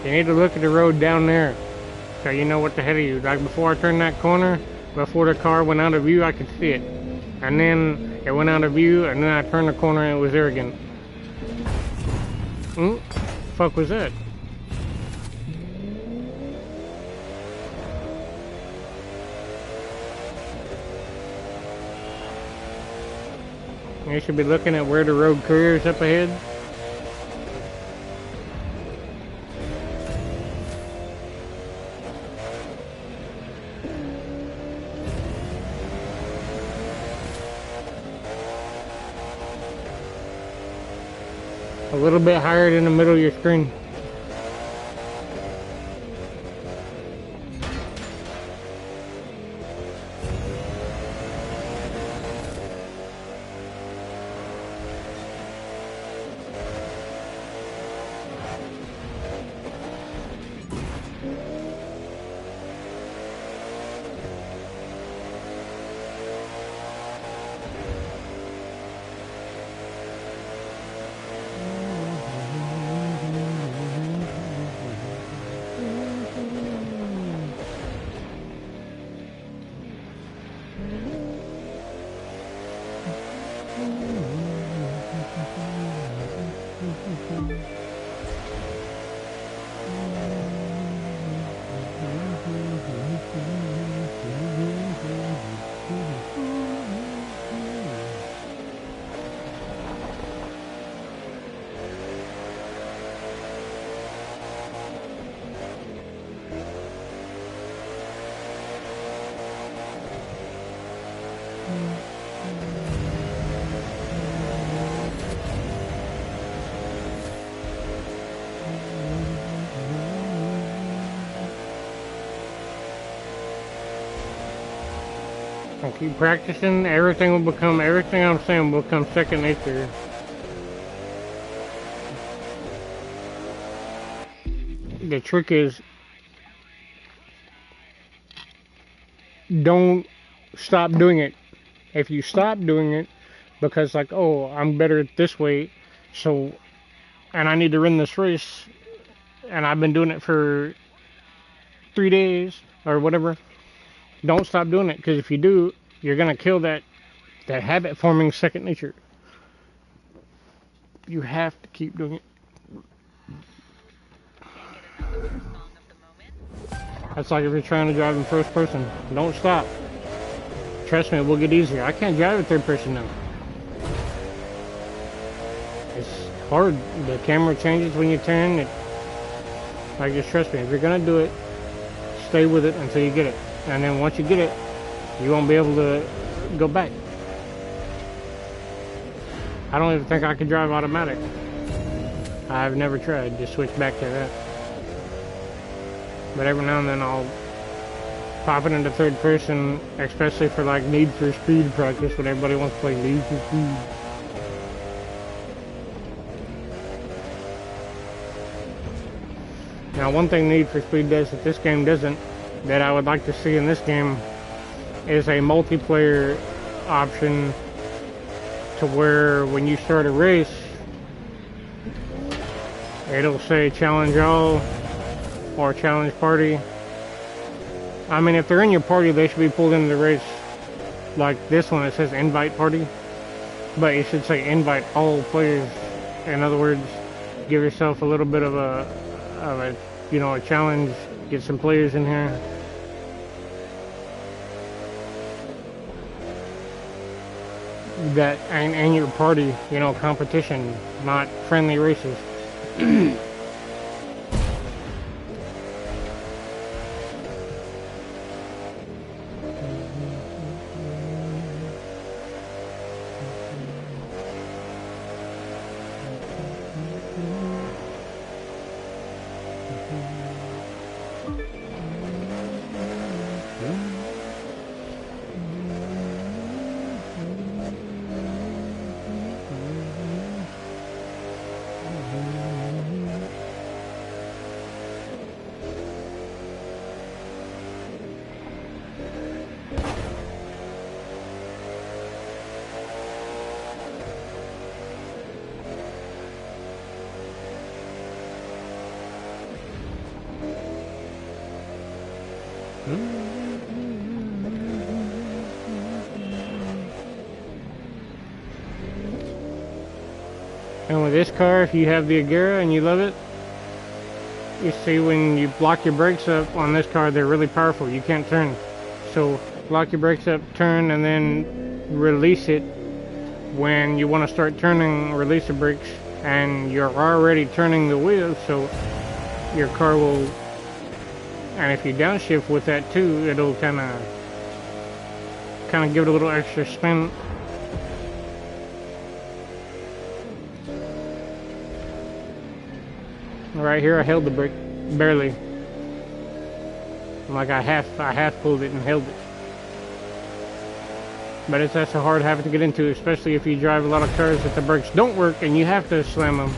you need to look at the road down there, so you know what's ahead of you. Like before I turned that corner, before the car went out of view, I could see it. And then it went out of view, and then I turned the corner and it was there again. Fuck was that? You should be looking at where the road curves up ahead. A little bit higher than the middle of your screen. and keep practicing, everything I'm saying will become second nature. The trick is, don't stop doing it. If you stop doing it because like, oh, I'm better at this way, so, and I need to run this race, and I've been doing it for 3 days or whatever, don't stop doing it, because if you do, you're gonna kill that habit forming second nature. You have to keep doing it. That's like if you're trying to drive in first person. Don't stop. Trust me, it will get easier. I can't drive in third person now. It's hard. The camera changes when you turn. Like, just trust me. If you're gonna do it, stay with it until you get it. And then once you get it, you won't be able to go back. I don't even think I can drive automatic. I've never tried to switch back to that. But every now and then I'll pop it into third person, especially for like Need for Speed practice when everybody wants to play Need for Speed. Now, one thing Need for Speed does that this game doesn't, that I would like to see in this game, is a multiplayer option to where when you start a race, it'll say challenge all or challenge party. I mean, if they're in your party, they should be pulled into the race. Like this one, it says invite party, but it should say invite all players. In other words, give yourself a little bit of a you know, a challenge, get some players in here. That and your party, you know, competition, not friendly races. And with this car, if you have the Agera and you love it, you see when you block your brakes up on this car, they're really powerful. You can't turn. So lock your brakes up, turn, and then release it when you want to start turning. Release the brakes, and you're already turning the wheel, so your car will. And if you downshift with that too, it'll kind of give it a little extra spin. Right here, I held the brake barely. Like I half pulled it and held it. But that's a hard habit to get into, especially if you drive a lot of cars that the brakes don't work and you have to slam them.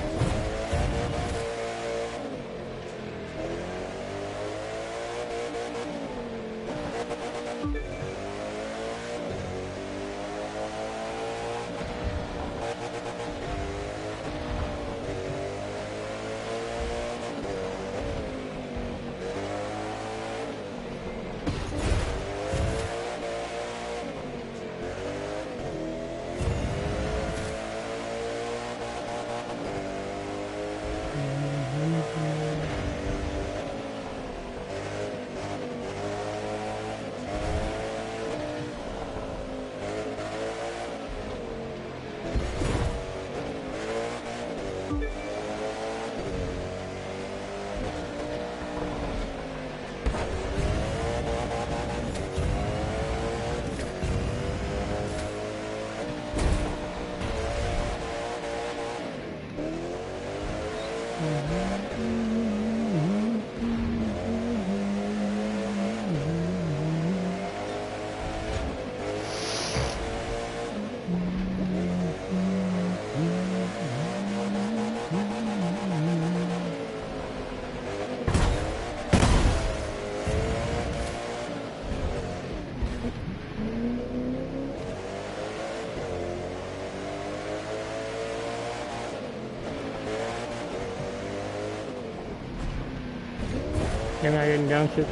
Can I downshift?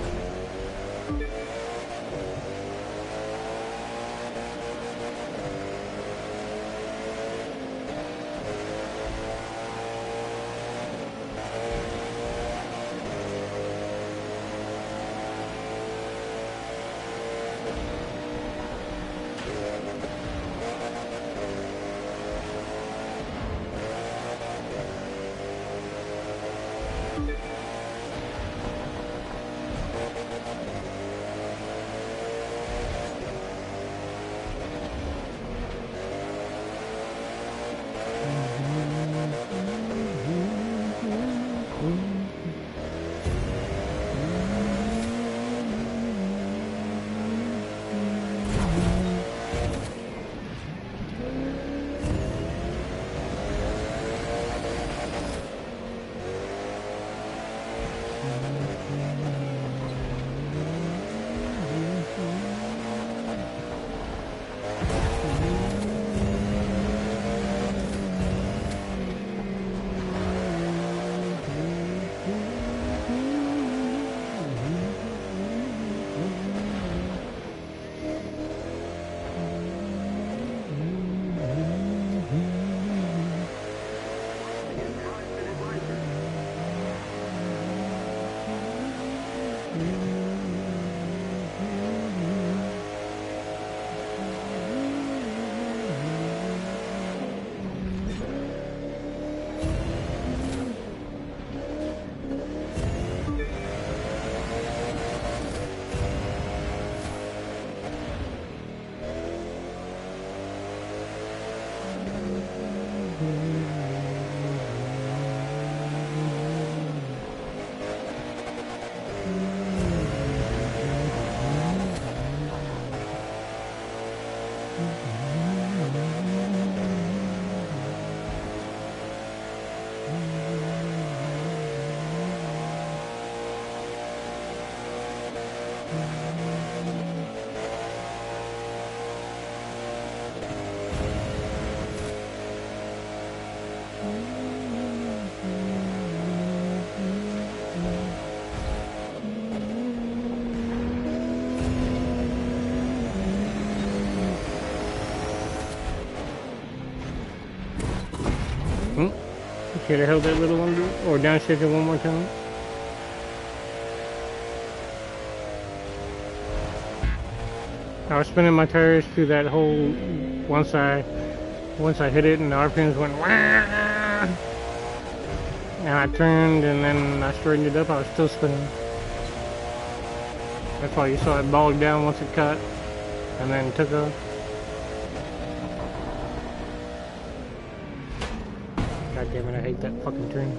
Should have held that little under or downshifted one more time. I was spinning my tires through that hole once I hit it and the RPMs went wah, and I turned and then I straightened it up. I was still spinning. That's why you saw it bogged down once it cut and then took off. God damn it, I hate that fucking turn.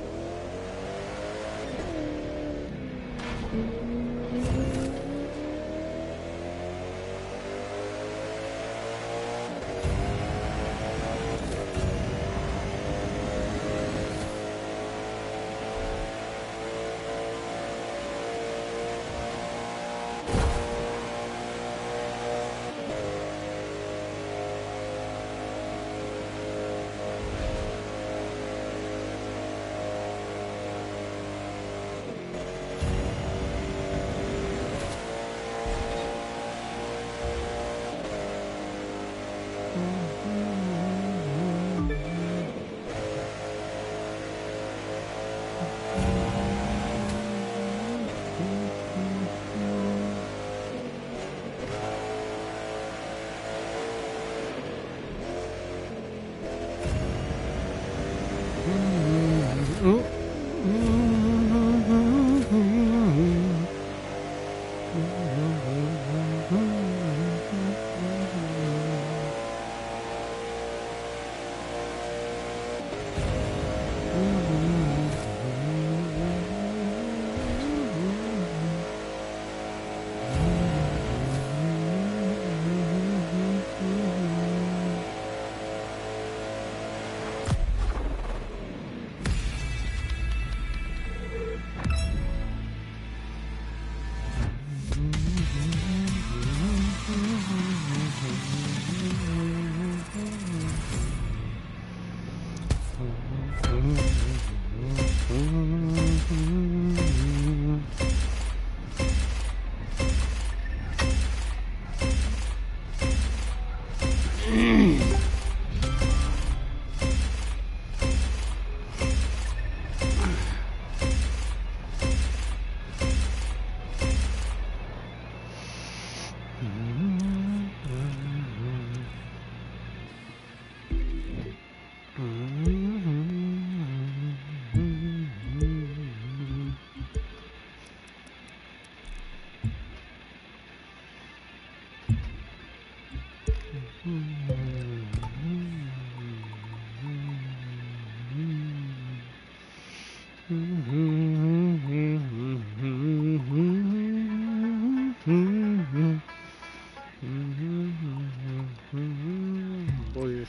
Boys.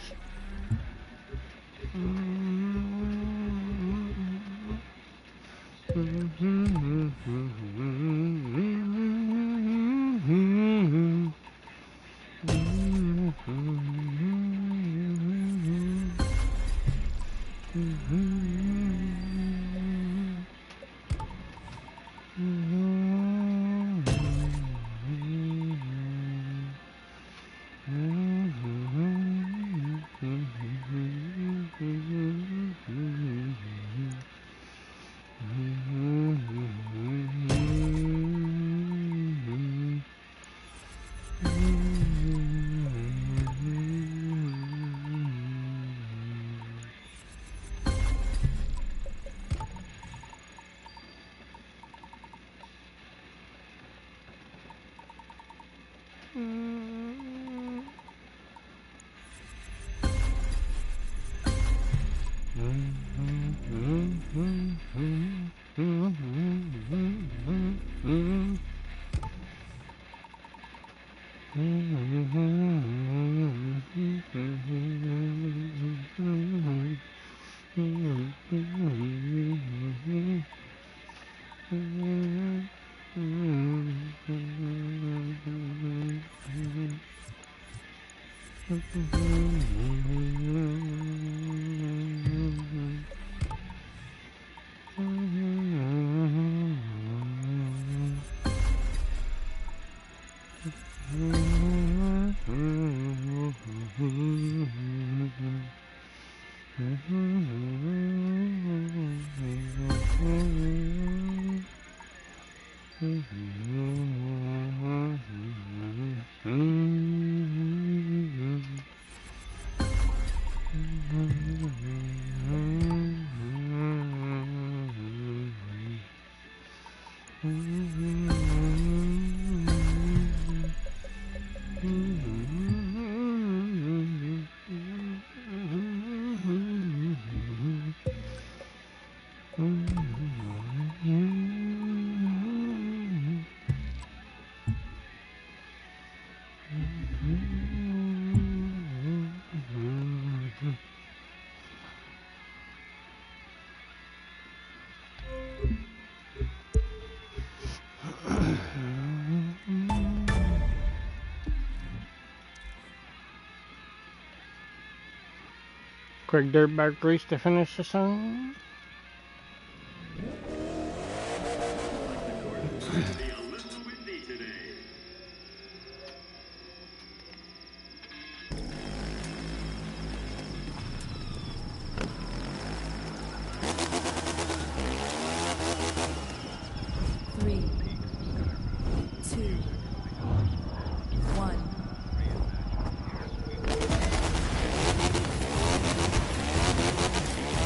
Quick dirt bike race to finish the song.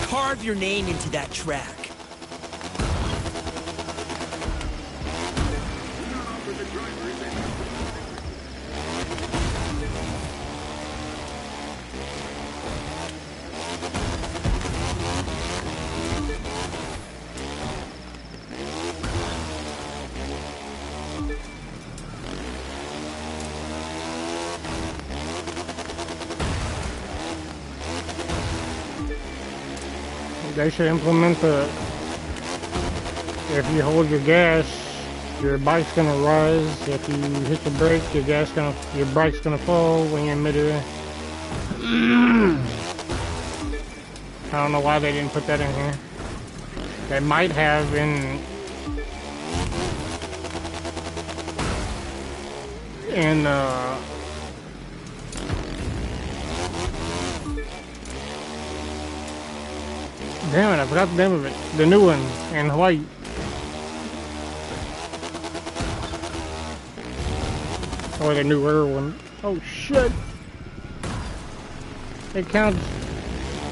Carve your name into that track. They should implement the, if you hold your gas, your bike's gonna rise. If you hit the brake, your bike's gonna fall when you're in midair. I don't know why they didn't put that in here. They might have in Damn it, I forgot the name of it. The new one in Hawaii. Or the newer one. Oh shit! It counts.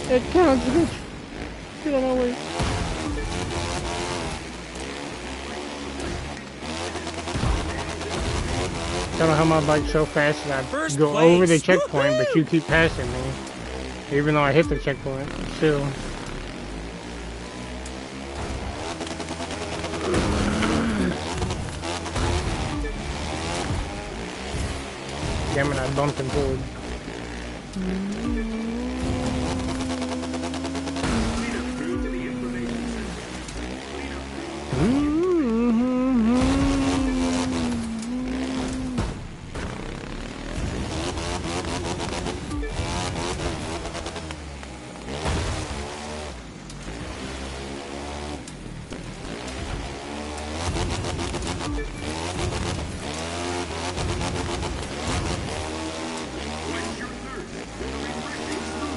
It counts, bitch. Get out of my way. I don't know how my bike's so fast that I go over the checkpoint, but you keep passing me. Even though I hit the checkpoint, still. Damn it, I bumped him forward.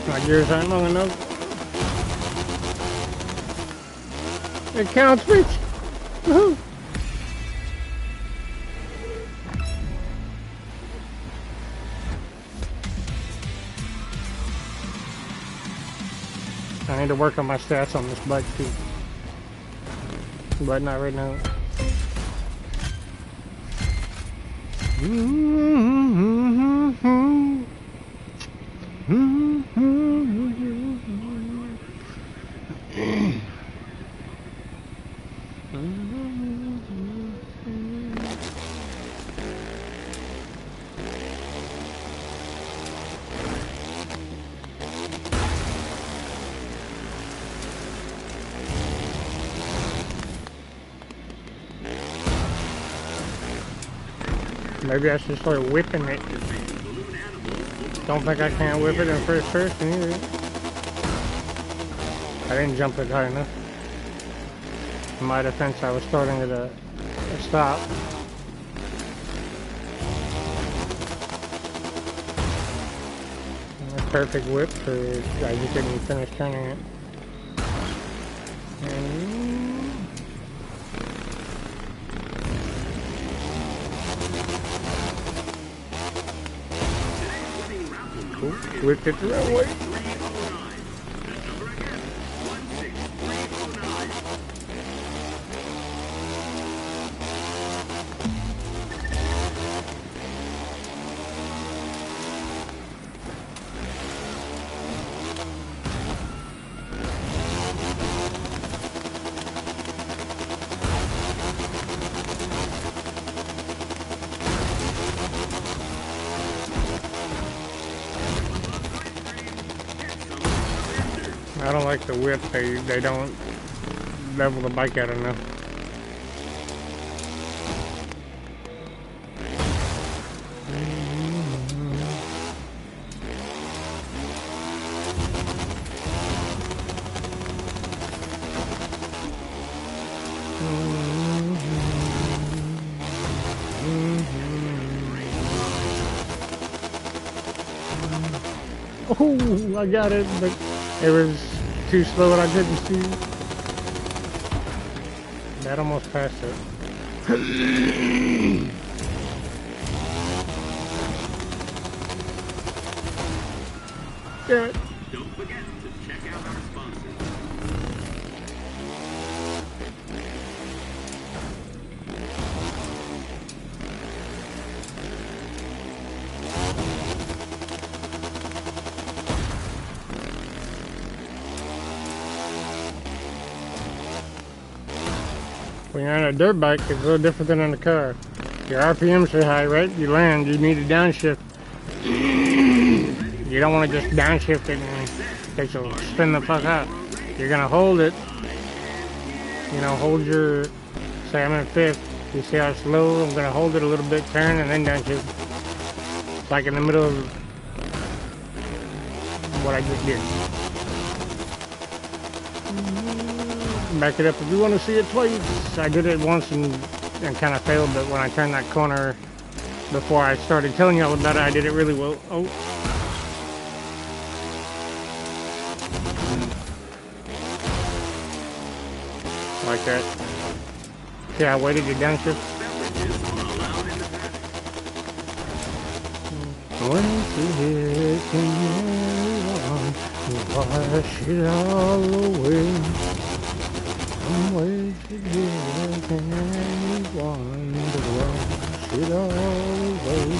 My gears aren't long enough. It counts, bitch! Woohoo! I need to work on my stats on this bike too. But not right now. Maybe I should start whipping it. Don't think I can't whip it in first person either. I didn't jump it high enough. In my defense, I was starting at a stop. A perfect whip for I just didn't finish turning it. Whipped it the right way. I don't like the whip. They don't level the bike out enough. Oh, I got it, but it was too slow and I couldn't see. That almost passed it. Damn it. Don't forget to check out our sponsors. When you're on a dirt bike, it's a little different than on a car. Your RPMs are high, right? You land, you need to downshift. You don't want to just downshift it and it will spin the fuck out. You're gonna hold it. You know, hold your, say I'm in fifth. You see how it's low? I'm gonna hold it a little bit, turn, and then downshift. Like in the middle of what I just did. Back it up if you want to see it twice. I did it once and kind of failed, but when I turned that corner before I started telling you all about it, I did it really well. Oh. like that. See, I waited to downshift. Once you hit, can you wash it all away? I'm wasted here, can anyone wash it all away?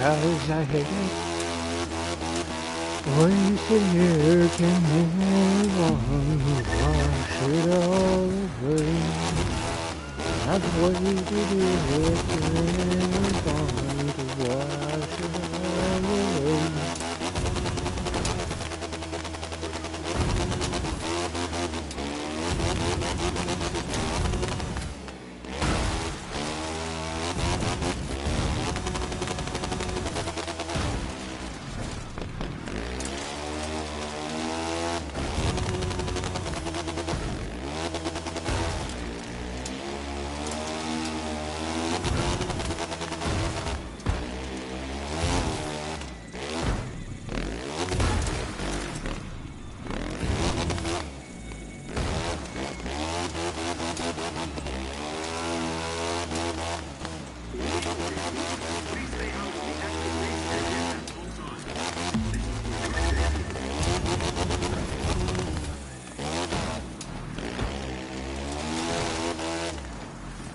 House I hate. Wasted here, can anyone wash it all away? I've waited here, can anyone to wash it all away?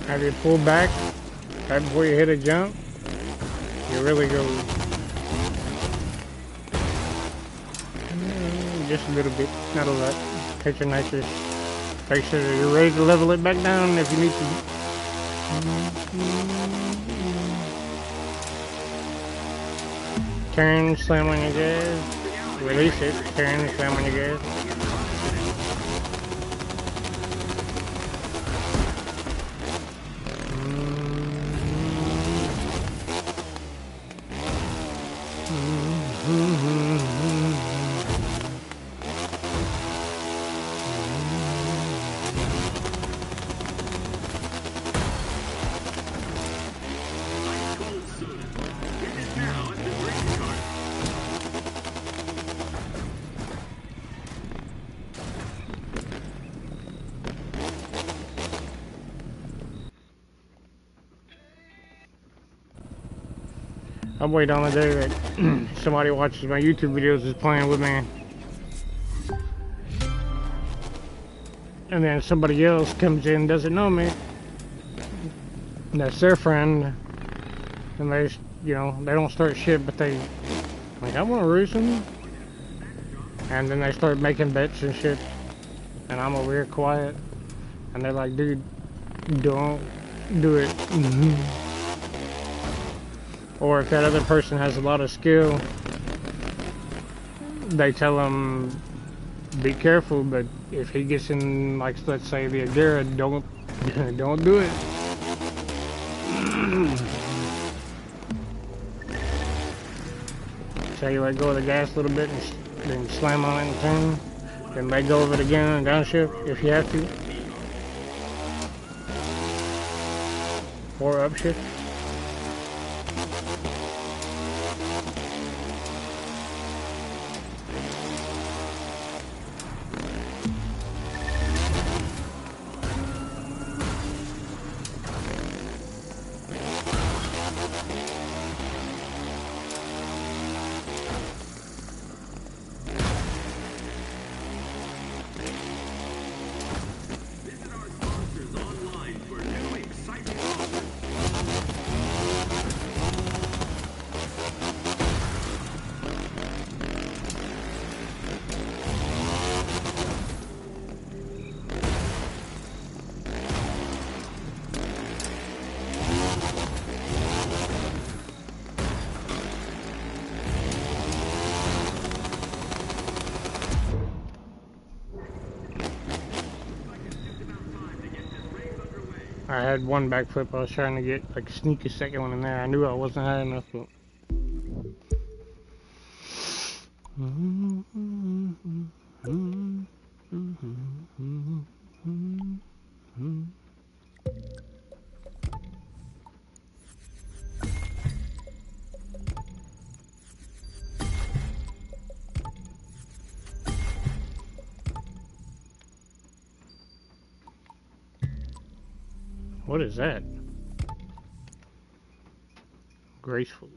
Have you pulled back right before you hit a jump? You really go just a little bit, not a lot. Take your nitrous. Make sure that you're ready to level it back down if you need to. Turn, slam on your gas. Release it. Turn, slam on your gas. I'm waiting on the day that somebody watches my YouTube videos is playing with me. And then somebody else comes in, doesn't know me. And that's their friend. And they, you know, they don't start shit, but they, like, I want to race them. And then they start making bets and shit. And I'm over here quiet. And they're like, dude, don't do it. Or if that other person has a lot of skill, they tell him, be careful, but if he gets in, like, let's say the Agera, don't do it. So you let go of the gas a little bit and then slam on it and turn, then let go of it again and downshift if you have to. Or upshift. I had one backflip. I was trying to get like sneak a second one in there. I knew I wasn't high enough, but. What is that? Graceful.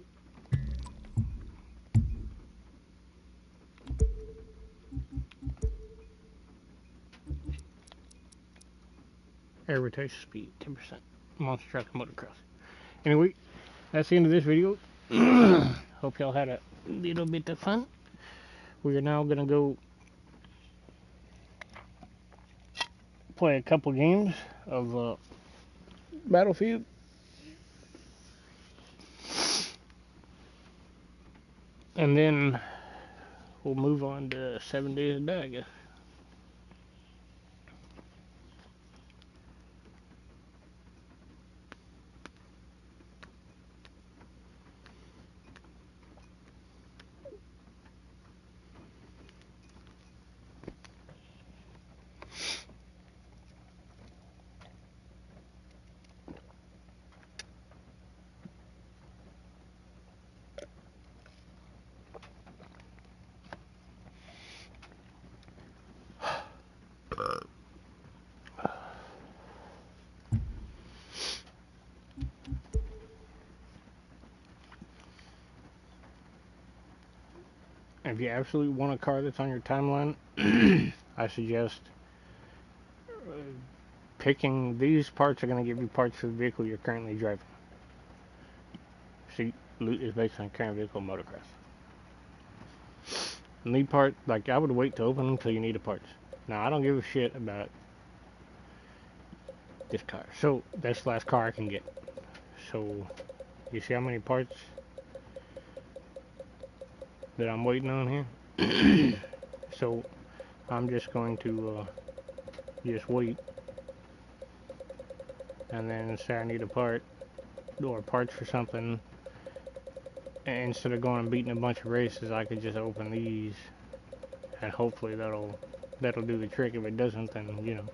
Air rotation speed, 10%. Monster truck and motocross. Anyway, that's the end of this video. Hope y'all had a little bit of fun. We are now gonna go play a couple games of Battlefield. And then we'll move on to 7 Days to Die, I guess. If you absolutely want a car that's on your timeline, I suggest picking these parts are going to give you parts for the vehicle you're currently driving. See, loot is based on current vehicle motocross. Need part, like I would wait to open them until you need the parts. Now I don't give a shit about this car. So that's the last car I can get. So you see how many parts that I'm waiting on here? So I'm just going to just wait, and then say I need a part or parts for something, and instead of going and beating a bunch of races, I could just open these, and hopefully that'll do the trick. If it doesn't, then you know.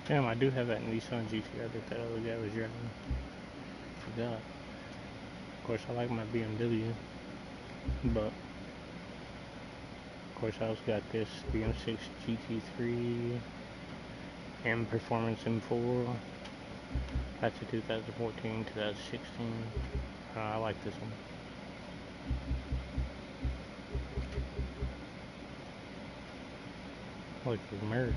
Damn, I do have that Nissan GTR that other guy was driving. Forgot. Of course, I like my BMW, but of course I also got this, the M6 GT3 M Performance M4. That's a 2014, 2016. I like this one. I like the mirrors.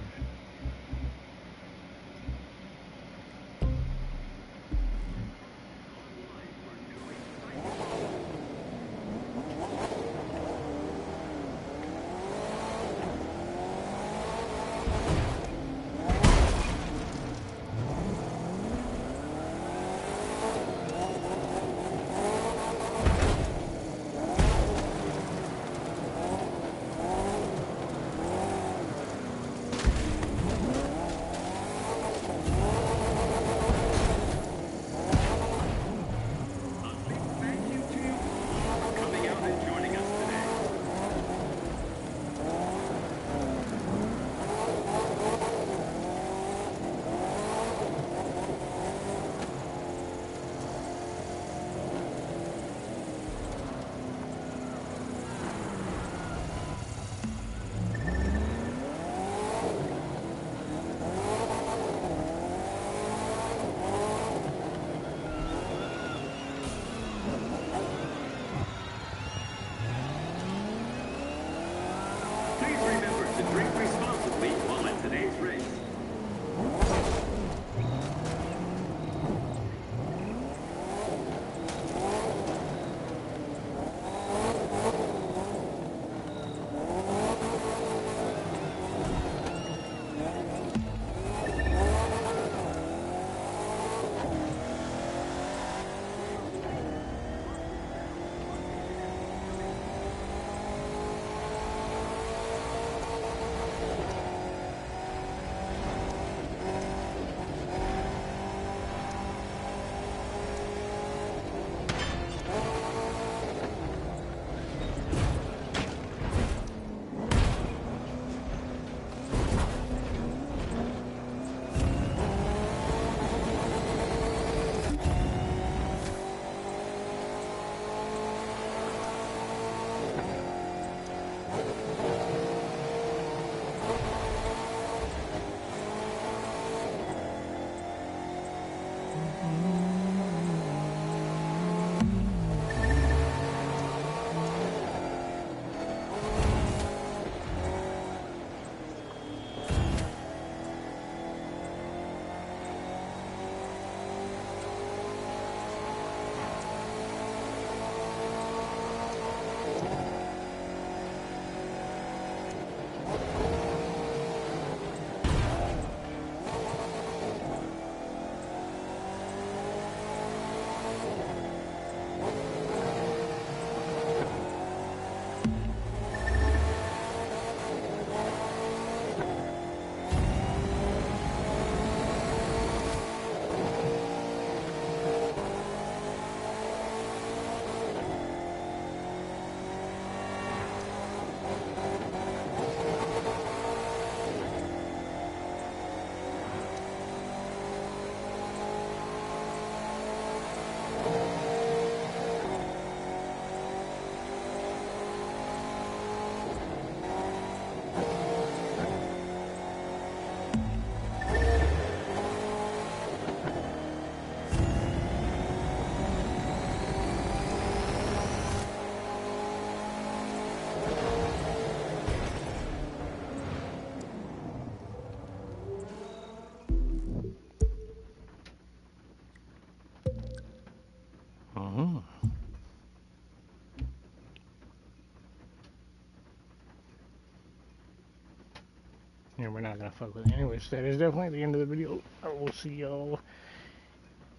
And we're not gonna fuck with it. Anyways, that is definitely the end of the video. I will see y'all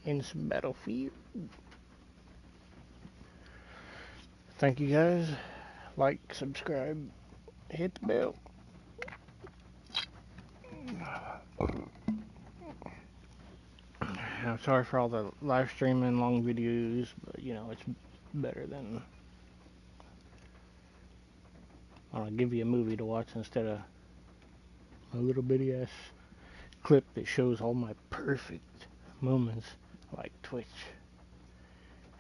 in some Battlefield. Thank you guys. Like, subscribe, hit the bell. I'm sorry for all the live streaming, long videos, but you know, it's better than I'll give you a movie to watch instead of a little bitty ass clip that shows all my perfect moments like Twitch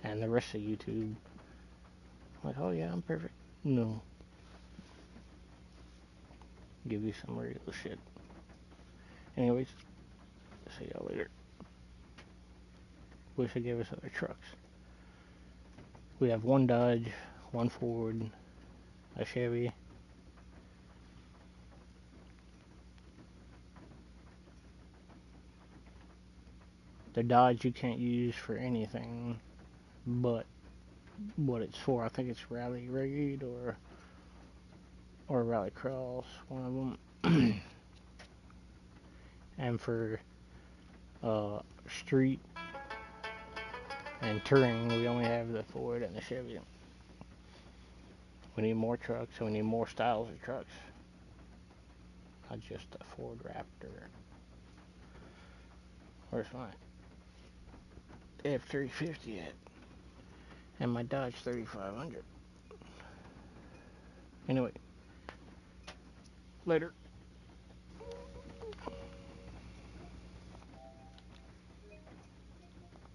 and the rest of YouTube. Like, oh yeah, I'm perfect. No. Give you some real shit. Anyways, see y'all later. Wish I gave us other trucks. We have one Dodge, one Ford, a Chevy. The Dodge you can't use for anything but what it's for. I think it's rally raid or rally cross, one of them. And for street and touring, we only have the Ford and the Chevy. We need more trucks, and we need more styles of trucks. Not just a Ford Raptor. Where's my F-350 at? And my Dodge 3500. Anyway, later.